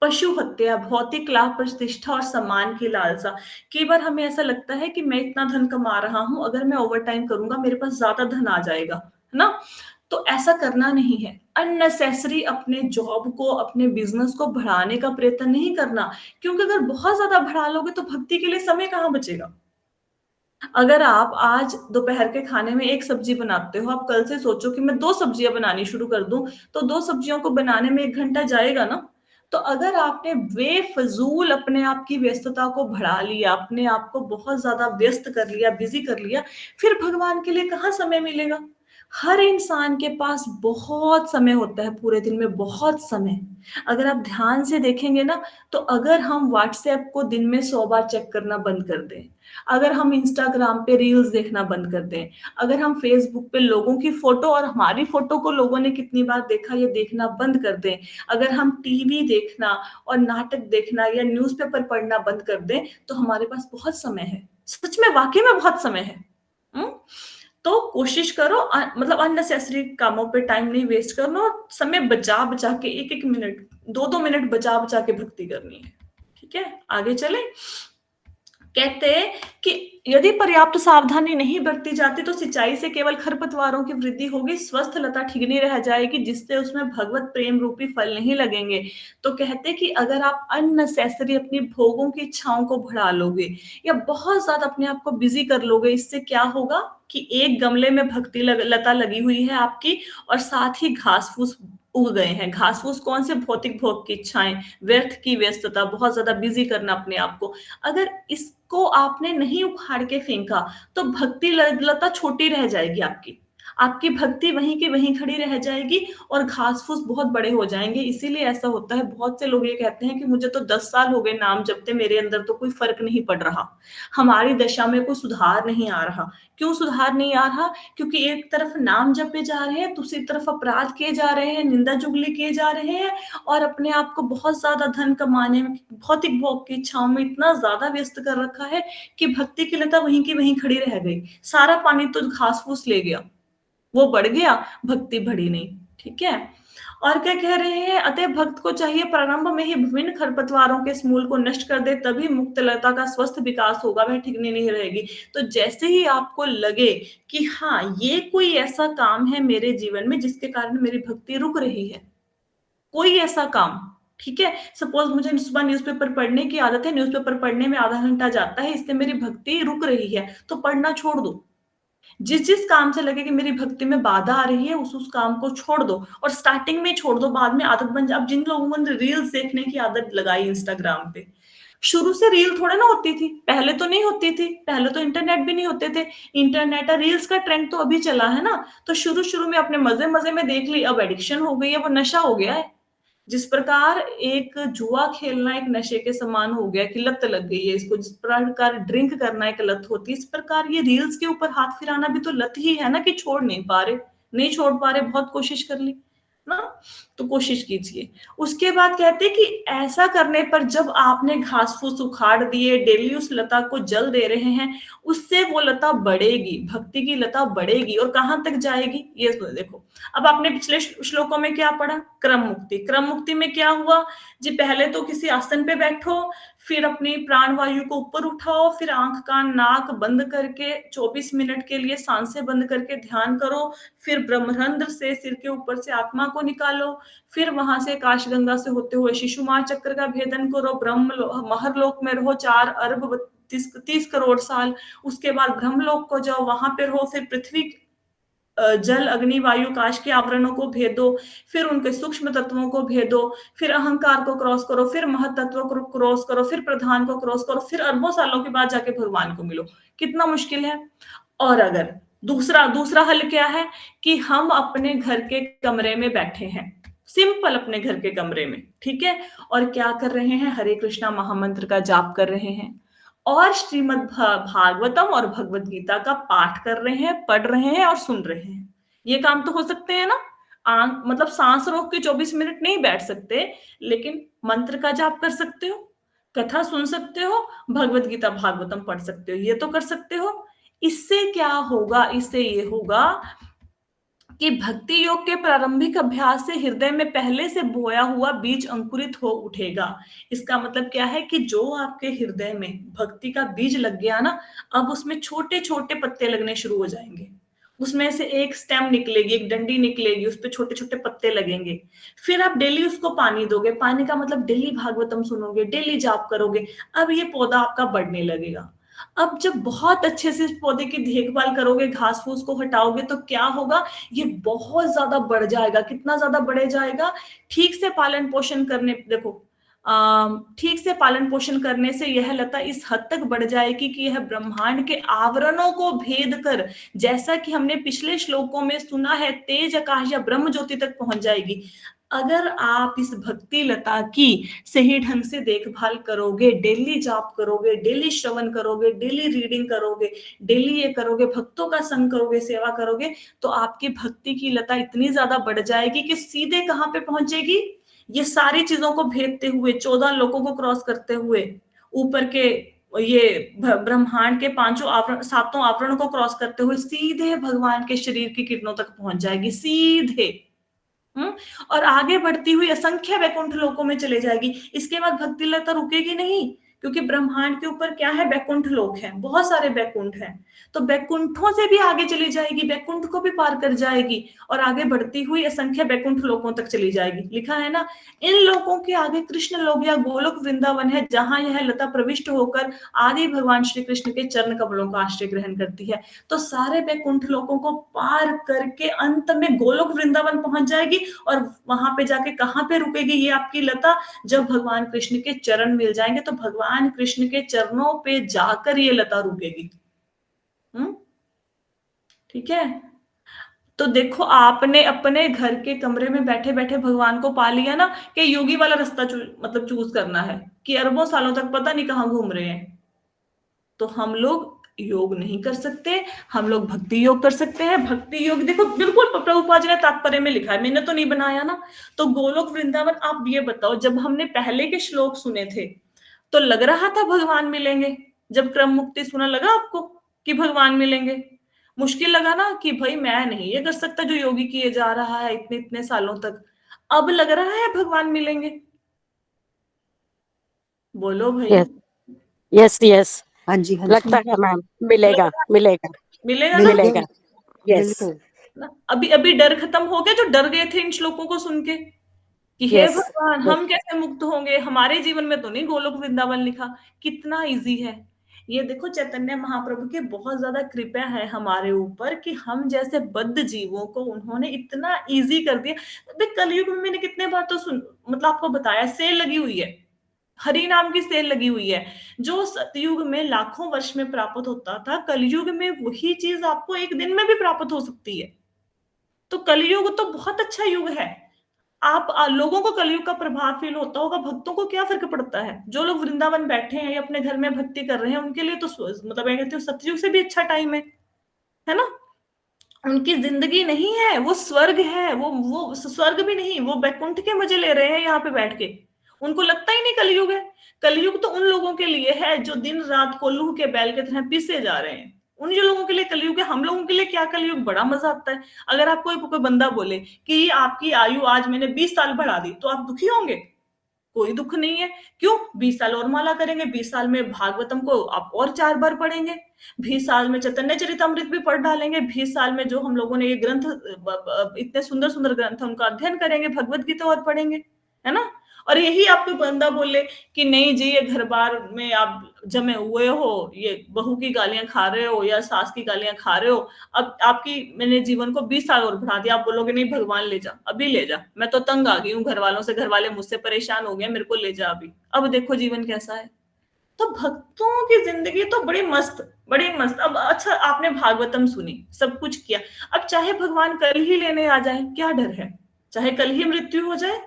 S1: पशु हत्या, भौतिक लाभ, प्रतिष्ठा और सम्मान की लालसा। कई बार हमें ऐसा लगता है कि मैं इतना धन कमा रहा हूँ, अगर मैं ओवरटाइम करूँगा मेरे पास ज़्यादा धन आ जाएगा, है ना? तो ऐसा करना नहीं है। अननेसेसरी अपने जॉब को, अपने बिज़नेस को बढ़ाने का प्रयत्न नहीं करना, क्योंकि अगर बहुत ज़्यादा बढ़ा लोगे तो भक्ति के लिए समय कहाँ बचेगा? अगर आप आज दोपहर के खाने में 1 सब्ज़ी बनाते हो, आप कल से सोचो कि मैं 2 सब्ज़ियाँ बनानी शुरू कर दूँ, तो 2 सब्ज़ियों को बनाने में 1 घंटा जाएगा ना। तो अगर आपने बेफ़िज़ूल अपने आप की व्यस्तता को बढ़ा लिया, अपने आप को बहुत ज़्यादा व्यस्त कर लिया, बिज़ी कर लिया, फिर भगवान के लिए कहाँ समय मिलेगा? हर इंसान के पास बहुत समय होता है पूरे दिन में, बहुत समय। अगर आप ध्यान से देखेंगे ना, तो अगर हम व्हाट्सएप को दिन में 100 बार चेक करना बंद कर दें, अगर हम इंस्टाग्राम पे रील्स देखना बंद कर दें, अगर हम फेसबुक पे लोगों की फ़ोटो और हमारी फ़ोटो को लोगों ने कितनी बार देखा ये देखना बंद कर दें, अगर हम टीवी देखना और नाटक देखना या न्यूज़पेपर पढ़ना बंद कर दें, तो हमारे पास बहुत समय है। सच में वाक़ई में बहुत समय है। हुँ? तो कोशिश करो मतलब अननेसेसरी कामों पे टाइम नहीं वेस्ट करना और समय बचा-बचा के 1-1 मिनट, 2-2 मिनट बचा-बचा के भक्ति करनी है। ठीक है? आगे चलें? कहते हैं कि यदि पर्याप्त सावधानी नहीं बरती जाती तो सिंचाई से केवल खरपतवारों की वृद्धि होगी, स्वस्थ लता ठिगनी रह जाएगी जिससे उसमें भगवत प्रेम रूपी फल नहीं लगेंगे। तो कहते हैं कि अगर आप अननेसेसरी अपनी भोगों की इच्छाओं को बढ़ा लोगे या बहुत ज़्यादा अपने आप को बिज़ी कर लोगे, इससे क्या होगा कि एक गमले में भक्ति लता लगी हुई है आपकी और साथ ही घास-फूस उग गए हैं। घास-फूस कौन से? भौतिक भोग की इच्छाएँ, व्यर्थ की व्यस्तता, बहुत ज़्यादा बिज़ी करना अपने आप को। अगर इसको आपने नहीं उखाड़ के फेंका, तो भक्ति लता छोटी रह जाएगी आपकी। आपकी भक्ति वहीं की वहीं खड़ी रह जाएगी और घास-फूस बहुत बड़े हो जाएँगे। इसीलिए ऐसा होता है, बहुत से लोग ये कहते हैं कि मुझे तो 10 साल हो गए नाम जपते, मेरे अंदर तो कोई फ़र्क नहीं पड़ रहा। हमारी दशा में कोई सुधार नहीं आ रहा। क्यों सुधार नहीं आ रहा? क्योंकि एक तरफ नाम जपे जा रहे हैं, दूसरी तरफ अपराध किए जा रहे हैं, निंदा-चुगली किए जा रहे हैं और अपने आप को बहुत ज़्यादा धन कमाने में, भौतिक भोग की इच्छाओं में इतना ज़्यादा व्यस्त कर रखा है कि भक्ति की लता वहीं की वहीं खड़ी रह गई। सारा पानी तो घास-फूस ले गया, वो बढ़ गया, भक्ति बढ़ी नहीं। ठीक है? और क्या कह रहे हैं? अतः भक्त को चाहिए प्रारंभ में ही विभिन्न खरपतवारों के इस मूल को नष्ट कर दे, तभी मुक्तलता का स्वस्थ विकास होगा, वह ठिकनी नहीं रहेगी। तो जैसे ही आपको लगे कि हाँ, ये कोई ऐसा काम है मेरे जीवन में जिसके कारण मेरी भक्ति रुक रही है, कोई ऐसा काम, ठीक है? सपोज़ मुझे सुबह न्यूज़पेपर पढ़ने की आदत है, न्यूज़पेपर पढ़ने में आधा घंटा जाता है, इससे मेरी भक्ति रुक रही है, तो पढ़ना छोड़ दो। जिस-जिस काम से लगे कि मेरी भक्ति में बाधा आ रही है, उस काम को छोड़ दो और स्टार्टिंग में ही छोड़ दो, बाद में आदत बन जा अब जिन लोगों ने रील्स देखने की आदत लगाई इंस्टाग्राम पे, शुरू से रील थोड़ा ना होती थी, पहले तो नहीं होती थी, पहले तो इंटरनेट भी नहीं होते थे। इंटरनेट और रील्स का ट्रेंड तो अभी चला है ना, तो शुरू-शुरू में अपने मज़े-मज़े में देख ली, अब एडिक्शन हो गई है, वो नशा हो गया है। जिस प्रकार एक जुआ खेलना एक नशे के समान हो गया कि लत लग गई है इसको, जिस प्रकार ड्रिंक करना एक लत होती है, इस प्रकार ये रील्स के ऊपर हाथ फिराना भी तो लत ही है ना कि छोड़ नहीं पा रहे, नहीं छोड़ पा रहे, बहुत कोशिश कर ली, ना? तो कोशिश कीजिए। उसके बाद कहते हैं कि ऐसा करने पर जब आपने घास फूस उखाड़ दिए, डेली उस लता को जल दे रहे हैं, उससे वो लता बढ़ेगी, भक्ति की लता बढ़ेगी और कहाँ तक जाएगी ये देखो। अब आपने पिछले श्लोकों में क्या पढ़ा, क्रम मुक्ति। क्रम मुक्ति में क्या हुआ जी, पहले तो किसी आसन पे बैठो, फिर अपनी प्राण वायु को ऊपर उठाओ, फिर आंख कान नाक बंद करके 24 मिनट के लिए सांसें बंद करके ध्यान करो, फिर ब्रह्मरंध्र से सिर के ऊपर से आत्मा को निकालो, फिर वहां से काशगंगा से होते हुए शिशुमार चक्र का भेदन करो, महरलोक में रहो 4 अरब 30 करोड़ साल, उसके बाद ब्रह्मलोक को जाओ, वहां पे रहो, फिर पृथ्वी जल अग्नि वायु काश के आवरणों को भेदो, फिर उनके सूक्ष्म तत्वों को भेदो, फिर अहंकार को क्रॉस करो, फिर महतत्व को क्रॉस करो, फिर प्रधान को क्रॉस करो, फिर अरबों सालों के बाद जाके भगवान को मिलो। कितना मुश्किल है। और अगर दूसरा दूसरा हल क्या है कि हम अपने घर के कमरे में बैठे हैं, सिंपल अपने घर के कमरे में, ठीक है, और क्या कर रहे हैं, हरे कृष्णा महामंत्र का जाप कर रहे हैं और श्रीमद् भागवतम और भगवत गीता का पाठ कर रहे हैं, पढ़ रहे हैं और सुन रहे हैं। ये काम तो हो सकते हैं ना। मतलब सांस रोक के 24 मिनट नहीं बैठ सकते, लेकिन मंत्र का जाप कर सकते हो, कथा सुन सकते हो, भगवत गीता भागवतम पढ़ सकते हो, ये तो कर सकते हो। इससे क्या होगा, इससे ये होगा कि भक्ति योग के प्रारंभिक अभ्यास से हृदय में पहले से बोया हुआ बीज अंकुरित हो उठेगा। इसका मतलब क्या है कि जो आपके हृदय में भक्ति का बीज लग गया ना, अब उसमें छोटे छोटे पत्ते लगने शुरू हो जाएंगे, उसमें से एक स्टेम निकलेगी, एक डंडी निकलेगी, उस पर छोटे छोटे पत्ते लगेंगे। फिर आप डेली उसको पानी दोगे, पानी का मतलब डेली भागवतम सुनोगे, डेली जाप करोगे, अब ये पौधा आपका बढ़ने लगेगा। अब जब बहुत अच्छे से इस पौधे की देखभाल करोगे, घास फूस को हटाओगे, तो क्या होगा, ये बहुत ज्यादा बढ़ जाएगा। कितना ज्यादा बढ़ जाएगा, ठीक से पालन पोषण करने, देखो ठीक से पालन पोषण करने से यह लता इस हद तक बढ़ जाएगी कि यह ब्रह्मांड के आवरणों को भेद कर, जैसा कि हमने पिछले श्लोकों में सुना है, तेज आकाश या ब्रह्म ज्योति तक पहुंच जाएगी। अगर आप इस भक्ति लता की सही ढंग से देखभाल करोगे, डेली जाप करोगे, डेली श्रवण करोगे, डेली रीडिंग करोगे, डेली ये करोगे, भक्तों का संग करोगे, सेवा करोगे, तो आपकी भक्ति की लता इतनी ज्यादा बढ़ जाएगी कि सीधे कहां पे पहुंचेगी, ये सारी चीजों को भेदते हुए, 14 लोकों को क्रॉस करते हुए, ऊपर के ये ब्रह्मांड के पांचों आवरण, सातों आवरणों को क्रॉस करते हुए सीधे भगवान के शरीर की किरणों तक पहुंच जाएगी, सीधे। और आगे बढ़ती हुई असंख्य वैकुंठ लोकों में चले जाएगी। इसके बाद भक्ति लता रुकेगी नहीं, क्योंकि ब्रह्मांड के ऊपर क्या है, वैकुंठ लोक है, बहुत सारे वैकुंठ हैं, तो वैकुंठों से भी आगे चली जाएगी, वैकुंठ को भी पार कर जाएगी और आगे बढ़ती हुई असंख्य वैकुंठ लोकों तक चली जाएगी। लिखा है ना, इन लोकों के आगे कृष्ण लोक या गोलोक वृंदावन है, जहां यह लता प्रविष्ट होकर आदि भगवान श्री कृष्ण के चरण कमलों का आश्रय ग्रहण करती है। तो सारे वैकुंठ लोकों को पार करके अंत में गोलोक वृंदावन पहुंच जाएगी, और वहां पे जाके कहां पे रुकेगी ये आपकी लता, जब भगवान कृष्ण के चरण मिल जाएंगे, तो भगवान कृष्ण के चरणों पे जाकर ये लता रुकेगी। ठीक है। तो देखो, आपने अपने घर के कमरे में बैठे बैठे भगवान को पा लिया ना, कि योगी वाला रास्ता मतलब चूज करना है, कि अरबों सालों तक पता नहीं कहां घूम रहे हैं। तो हम लोग योग नहीं कर सकते, हम लोग भक्ति योग कर सकते हैं। भक्ति योग देखो बिल्कुल प्रभुपाद जी ने तात्पर्य में लिखा है, मैंने तो नहीं बनाया ना। तो गोलोक वृंदावन, आप ये बताओ, जब हमने पहले के श्लोक सुने थे तो लग रहा था भगवान मिलेंगे, जब क्रम मुक्ति सुना लगा आपको कि भगवान मिलेंगे? मुश्किल लगा ना कि भाई मैं नहीं ये कर सकता जो योगी किए जा रहा है इतने इतने सालों तक। अब लग रहा है भगवान मिलेंगे? बोलो भाई।
S3: यस यस यस,
S2: हाँ जी, हाँ
S3: लगता
S2: जी,
S3: है मैम, मिलेगा मिलेगा
S1: मिलेगा ना?
S3: मिलेगा।
S2: बिल्कुल,
S3: यस
S2: बिल्कुल।
S1: अभी अभी डर खत्म हो गया, जो डर गए थे इन श्लोकों को सुन के कि हे
S3: यस
S1: भगवान
S3: यस।
S1: हम कैसे मुक्त होंगे, हमारे जीवन में तो नहीं गोलोक वृंदावन लिखा। कितना इजी है ये। देखो चैतन्य महाप्रभु की बहुत ज्यादा कृपा है हमारे ऊपर कि हम जैसे बद्ध जीवों को उन्होंने इतना इजी कर दिया। अबे कलयुग में मैंने कितने बार तो सुन, मतलब आपको बताया, सेल लगी हुई है, हरि नाम की सेल लगी हुई है। जो सतयुग में लाखों वर्ष में प्राप्त होता था, कलयुग में वही चीज आपको एक दिन में भी प्राप्त हो सकती है। तो कलयुग तो बहुत अच्छा युग है। आप लोगों को कलयुग का प्रभाव फील होता होगा, भक्तों को क्या फर्क पड़ता है? जो लोग वृंदावन बैठे हैं या अपने घर में भक्ति कर रहे हैं, उनके लिए तो मतलब मैं कहती हूँ सतयुग से भी अच्छा टाइम है ना? उनकी जिंदगी नहीं है, वो स्वर्ग है, वो स्वर्ग भी नहीं, वो बैकुंठ के मजे ले रहे हैं यहाँ पे बैठ के। उनको लगता ही नहीं कलयुग है। कलयुग तो उन लोगों के लिए है जो दिन रात कोल्हू के बैल की तरह पीसे जा रहे हैं। उन जो लोगों के लिए कलयुग है, हम लोगों के लिए क्या कलयुग, बड़ा मजा आता है। अगर आपको कोई बंदा बोले कि ये आपकी आयु आज मैंने 20 साल बढ़ा दी, तो आप दुखी होंगे? कोई दुख नहीं है। क्यों? 20 साल और माला करेंगे, 20 साल में भागवतम को आप और 4 बार पढ़ेंगे, 20 साल में चैतन्य चरितमृत भी पढ़ डालेंगे, 20 साल में जो हम लोगों ने ये ग्रंथ इतने सुंदर सुंदर ग्रंथ है उनका अध्ययन करेंगे, भगवत गीता और पढ़ेंगे, है ना। और यही आपको बंदा बोले कि नहीं जी, ये घर बार में आप जमे हुए हो, ये बहू की गालियां खा रहे हो या सास की गालियां खा रहे हो, अब आपकी मैंने जीवन को 20 साल और बढ़ा दिया, आप बोलोगे नहीं भगवान ले जा, अभी ले जा, मैं तो तंग आ गई हूँ घर वालों से, घर वाले मुझसे परेशान हो गए, मेरे को ले जा अभी, अब देखो जीवन कैसा है। तो भक्तों की जिंदगी तो बड़ी मस्त, बड़ी मस्त। अब अच्छा, आपने भागवतम सुनी, सब कुछ किया, अब चाहे भगवान कल ही लेने आ जाए, क्या डर है? चाहे कल ही मृत्यु हो जाए,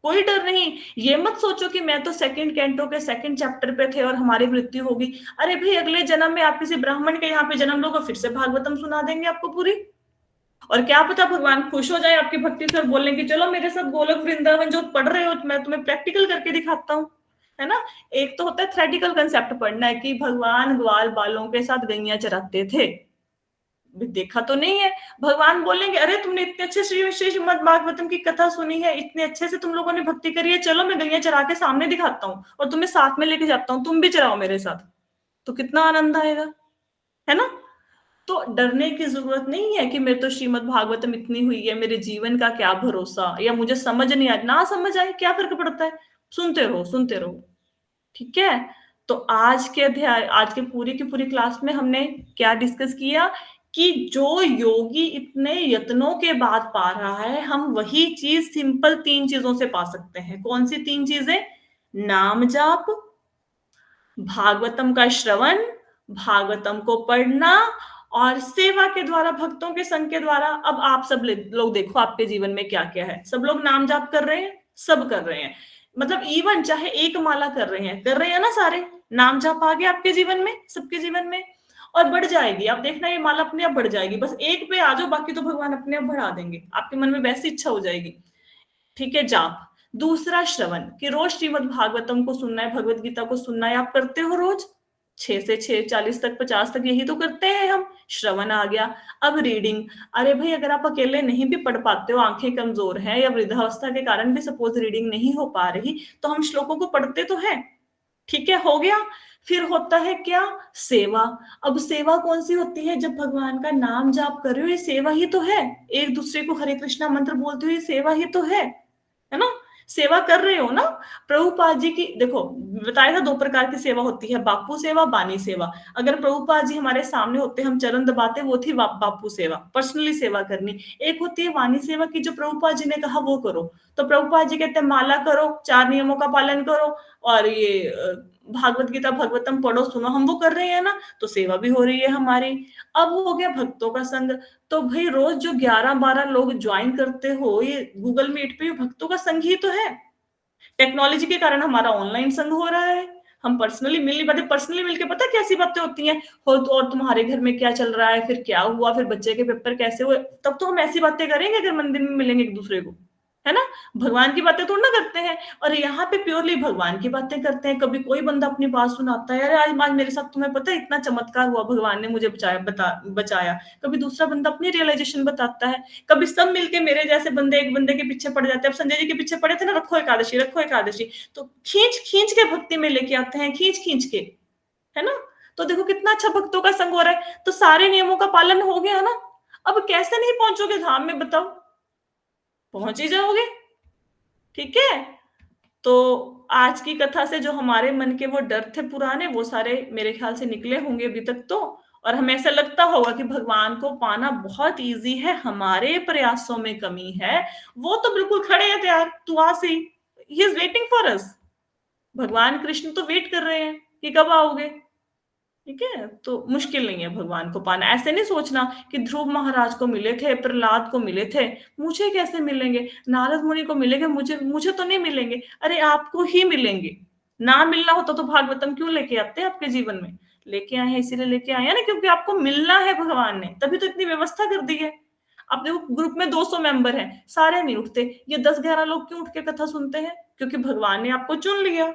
S1: कोई डर नहीं। ये मत सोचो कि मैं तो सेकंड कैंटो के सेकंड चैप्टर पे थे और हमारी मृत्यु होगी। अरे भाई, अगले जन्म में आप किसी ब्राह्मण के यहाँ पे जन्म लोगे, फिर से भागवतम सुना देंगे आपको पूरी। और क्या पता भगवान खुश हो जाए आपकी भक्ति से और बोलें कि चलो मेरे साथ गोलोक वृंदावन जो पढ़ रहे हो, मैं तुम्हें प्रैक्टिकल करके दिखाता हूँ, है ना। एक तो होता है थ्योरेटिकल कंसेप्ट पढ़ना है कि भगवान ग्वाल बालों के साथ गैया चराते थे, देखा तो नहीं है। भगवान बोलेंगे अरे तुमने इतने अच्छे श्री श्री श्रीमद् भागवतम की कथा सुनी है, इतने अच्छे से तुम लोगों ने भक्ति करी है, चलो मैं गैया चरा के सामने दिखाता हूँ और तुम्हें साथ में लेके जाता हूँ, तुम भी चराओ मेरे साथ, तो कितना आनंद आएगा, है ना। तो डरने की जरूरत नहीं है कि मेरे तो श्रीमद् भागवतम इतनी हुई है, मेरे जीवन का क्या भरोसा, या मुझे समझ नहीं आए, ना समझ आए क्या फर्क पड़ता है, सुनते रहो सुनते रहो, ठीक है। तो आज के अध्याय, आज के पूरी की पूरी क्लास में हमने क्या डिस्कस किया कि जो योगी इतने यत्नों के बाद पा रहा है, हम वही चीज सिंपल 3 चीजों से पा सकते हैं। कौन सी 3 चीजें? नाम जाप, भागवतम का श्रवण, भागवतम को पढ़ना और सेवा के द्वारा, भक्तों के संग के द्वारा। अब आप सब लोग देखो आपके जीवन में क्या क्या है, सब लोग नाम जाप कर रहे हैं, सब कर रहे हैं, मतलब इवन चाहे एक माला कर रहे हैं ना, सारे नाम जाप आ गया आपके जीवन में, सबके जीवन में, और बढ़ जाएगी, आप देखना ये माला अपने आप बढ़ जाएगी, बस एक पे आ जाओ, बाकी तो भगवान अपने आप बढ़ा देंगे, आपके मन में वैसी इच्छा हो जाएगी, ठीक है। जाप। दूसरा श्रवण, कि रोज श्रीमद् भागवतम को सुनना है, भगवत गीता को सुनना है, आप करते हो रोज 6 से 6, 40 तक, 50 तक, यही तो करते हैं हम, श्रवण आ गया। अब रीडिंग, अरे भाई अगर आप अकेले नहीं भी पढ़ पाते हो, आंखें कमजोर हैं या वृद्धावस्था के कारण भी सपोज रीडिंग नहीं हो पा रही, तो हम श्लोकों को पढ़ते तो हैं, ठीक है, हो गया। फिर होता है क्या? सेवा। अब सेवा कौन सी होती है? जब भगवान का नाम जाप कर रहे हो, ये सेवा ही तो है, एक दूसरे को हरे कृष्णा मंत्र बोलते हो, ये सेवा ही तो है ना, सेवा कर रहे हो ना। प्रभुपाद जी की देखो, बताया था 2 प्रकार की सेवा होती है, बापू सेवा, बानी सेवा। अगर प्रभुपाद जी हमारे सामने होते, हम चरण दबाते, वो थी बापू सेवा, पर्सनली सेवा करनी। एक होती है वाणी सेवा की, जो प्रभुपाद जी ने कहा वो करो, तो प्रभुपाद जी कहते हैं माला करो, 4 नियमों का पालन करो, और ये भागवत गीता भगवतम पढ़ो सुनो, हम वो कर रहे हैं ना, तो सेवा भी हो रही है हमारी। अब हो गया भक्तों का संग, तो भाई रोज जो 11-12 लोग ज्वाइन करते हो ये गूगल मीट पे, भक्तों का संग ही तो है। टेक्नोलॉजी के कारण हमारा ऑनलाइन संग हो रहा है, हम पर्सनली मिल नहीं पाते, पर्सनली मिलके पता कैसी बातें होती हैं, हो तो और तुम्हारे घर में क्या चल रहा है, फिर क्या हुआ, फिर बच्चे के पेपर कैसे हुए, तब तो हम ऐसी बातें करेंगे अगर मंदिर में मिलेंगे एक दूसरे को, है ना। भगवान की बातें थोड़ा ना करते हैं, और यहाँ पे प्योरली भगवान की बातें करते हैं। कभी कोई बंदा अपनी बात सुनाता है, अरे आज मेरे साथ तुम्हें पता है इतना चमत्कार हुआ, भगवान ने मुझे बचाया। कभी दूसरा बंदा अपनी रियलाइजेशन बताता है, कभी सब मिलके मेरे जैसे बंदे एक बंदे के पीछे पड़ जाते हैं। अब संजय जी के पीछे पड़े थे ना, रखो एकादशी रखो एकादशी, तो खींच खींच के भक्ति में लेके आते हैं, खींच खींच के, है ना। तो देखो कितना अच्छा भक्तों का संग हो रहा है, तो सारे नियमों का पालन हो गया ना। अब कैसे नहीं पहुंचोगे धाम में, बताओ, पहुंच ही जाओगे, ठीक है। तो आज की कथा से जो हमारे मन के वो डर थे पुराने, वो सारे मेरे ख्याल से निकले होंगे अभी तक तो, और हमें ऐसा लगता होगा कि भगवान को पाना बहुत इजी है, हमारे प्रयासों में कमी है। वो तो बिल्कुल खड़े हैं तैयार, तू आ सी, he is waiting for us. भगवान कृष्ण तो वेट कर रहे हैं कि कब आओगे, ठीक है। तो मुश्किल नहीं है भगवान को पाना। ऐसे नहीं सोचना कि ध्रुव महाराज को मिले थे, प्रहलाद को मिले थे, मुझे कैसे मिलेंगे, नारद मुनि को मिलेंगे, मुझे मुझे तो नहीं मिलेंगे। अरे आपको ही मिलेंगे, ना मिलना होता तो भागवतम क्यों लेके आते आपके जीवन में, लेके आए हैं, इसीलिए लेके आए हैं ना, क्योंकि आपको मिलना है भगवान ने, तभी तो इतनी व्यवस्था कर दी है। अब देखो ग्रुप में 200 मेंबर हैं, सारे नहीं उठते, ये 10-11 लोग क्यों उठ के कथा सुनते हैं? क्योंकि भगवान ने आपको चुन लिया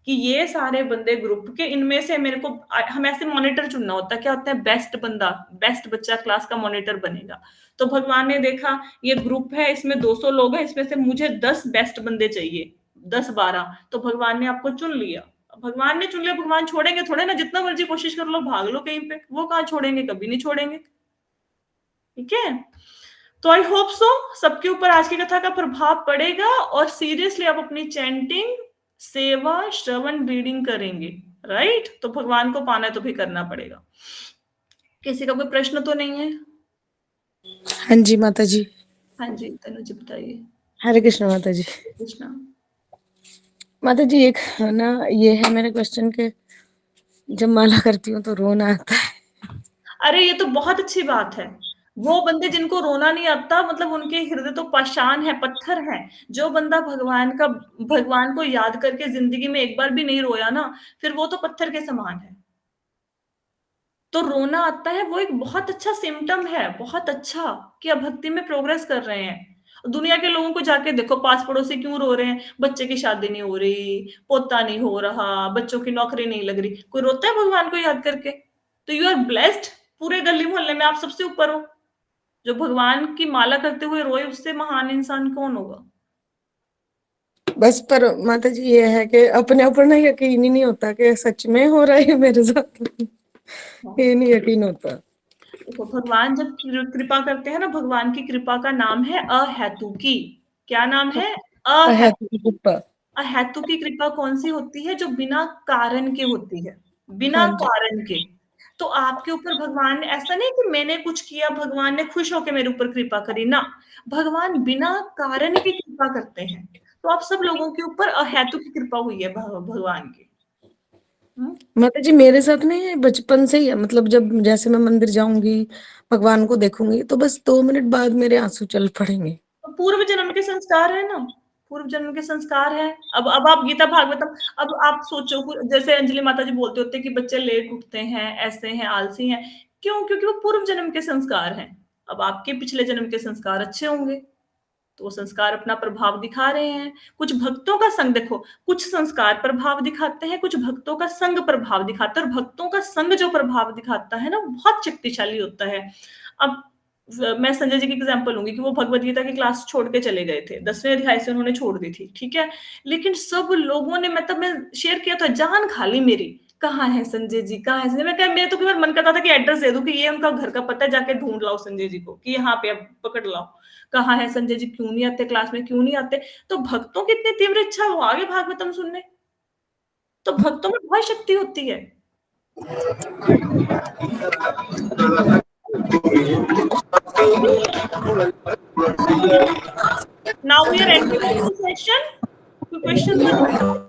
S1: कि ये सारे बंदे ग्रुप के, इनमें से मेरे को, हम ऐसे मॉनिटर चुनना होता है, क्या होता है, बेस्ट बंदा, बेस्ट बच्चा क्लास का मॉनिटर बनेगा। तो भगवान ने देखा ये ग्रुप है, इसमें 200 लोग हैं, इसमें से मुझे 10 बेस्ट बंदे चाहिए, 10-12, तो भगवान ने आपको चुन लिया। भगवान ने चुन लिया, भगवान छोड़ेंगे थोड़े ना, जितना मर्जी कोशिश कर लो, भाग लो कहीं पे, वो कहाँ छोड़ेंगे, कभी नहीं छोड़ेंगे। ठीक है, तो आई होप सो सबके ऊपर आज की कथा का प्रभाव पड़ेगा, और सीरियसली आप अपनी चैंटिंग, सेवा, श्रवण, रीडिंग करेंगे, राइट? तो भगवान को पाना है तो भी करना पड़ेगा। किसी का कोई प्रश्न तो नहीं है?
S4: हाँ जी माता जी।
S1: हाँ जी, तनु जी बताइए।
S4: हरे कृष्ण माता जी।
S1: कृष्णा।
S4: माता जी एक ना ये है मेरे क्वेश्चन के, जब माला करती हूँ तो रोना आता है।
S1: अरे ये तो बहुत अच्छी बात है। वो बंदे जिनको रोना नहीं आता, मतलब उनके हृदय तो पाषाण है, पत्थर है। जो बंदा भगवान को याद करके जिंदगी में एक बार भी नहीं रोया ना, फिर वो तो पत्थर के समान है। तो रोना आता है, वो एक बहुत अच्छा सिम्टम है, बहुत अच्छा, कि आप भक्ति में प्रोग्रेस कर रहे हैं। दुनिया के लोगों को जाके देखो, पास पड़ोसी क्यों रो रहे हैं? बच्चे की शादी नहीं हो रही, पोता नहीं हो रहा, बच्चों की नौकरी नहीं लग रही, कोई रोता है भगवान को याद करके? तो यू आर ब्लेस्ड, पूरे गली मोहल्ले में आप सबसे ऊपर हो। जो भगवान की माला करते हुए रोए, उससे महान इंसान कौन होगा?
S4: बस पर माता जी ये है कि अपने ऊपर ना यकीन ही नहीं होता कि सच में हो रहा है मेरे साथ। ये नहीं यकीन होता।
S1: देखो भगवान जब कृपा करते हैं ना, भगवान की कृपा का नाम है अहेतुकी। क्या नाम है?
S4: है तो कृपा।
S1: अहेतुकी कृपा कौन सी होती है? जो बिना कारण के होती है, बिना
S4: हाँ जी।
S1: कारण के। तो आपके ऊपर भगवान ने, ऐसा नहीं कि मैंने कुछ किया, भगवान ने खुश होकर मेरे ऊपर कृपा करी ना, भगवान बिना कारण के कृपा करते हैं। तो आप सब लोगों के ऊपर अहेतुकी कृपा हुई है भगवान की।
S4: माता जी मेरे साथ ना ये बचपन से ही है, मतलब जब जैसे मैं मंदिर जाऊंगी, भगवान को देखूंगी, तो बस 2 मिनट बाद मेरे आंसू चल पड़ेंगे।
S1: तो पूर्व जन्म के संस्कार है ना, पूर्व जन्म के संस्कार है। अब आप गीता भागवतम, अब आप सोचो, जैसे अंजलि माता जी बोलते होते हैं कि बच्चे लेट उठते हैं, ऐसे हैं, आलसी हैं, क्यों? क्योंकि वो पूर्व जन्म के संस्कार हैं। अब आपके पिछले जन्म के संस्कार अच्छे होंगे, तो वो संस्कार अपना प्रभाव दिखा रहे हैं। कुछ भक्तों का संग, देखो, कुछ संस्कार प्रभाव दिखाते हैं, कुछ भक्तों का संग प्रभाव दिखाता है, और भक्तों का संग जो प्रभाव दिखाता है ना, वो बहुत शक्तिशाली होता है। अब मैं संजय जी की एग्जांपल लूंगी कि वो भगवत गीता की क्लास छोड़ के चले गए थे, 10वें अध्याय से उन्होंने छोड़ दी थी, ठीक है। लेकिन सब लोगों ने, मतलब मैं शेयर किया था, जान खाली मेरी, कहाँ है संजय जी, कहाँ है संजय? मैं क्या, मेरे तो कई बार मन करता था कि एड्रेस दे दूं कि ये उनका घर का पता है, जाके ढूंढ लाओ संजय जी को, कि यहाँ पे अब पकड़ लाओ, कहाँ है संजय जी, क्यों नहीं आते क्लास में, क्यों नहीं आते? तो भक्तों की इतनी तीव्र इच्छा, वो आगे भागवतम सुनने। तो भक्तों में बहुत शक्ति होती है। Now we are ending the session. कोई क्वेश्चन तो नहीं?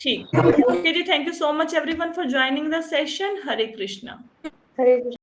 S1: ठीक, ओके जी, thank you so much everyone for joining the session. Hare Krishna.
S3: Hare Krishna.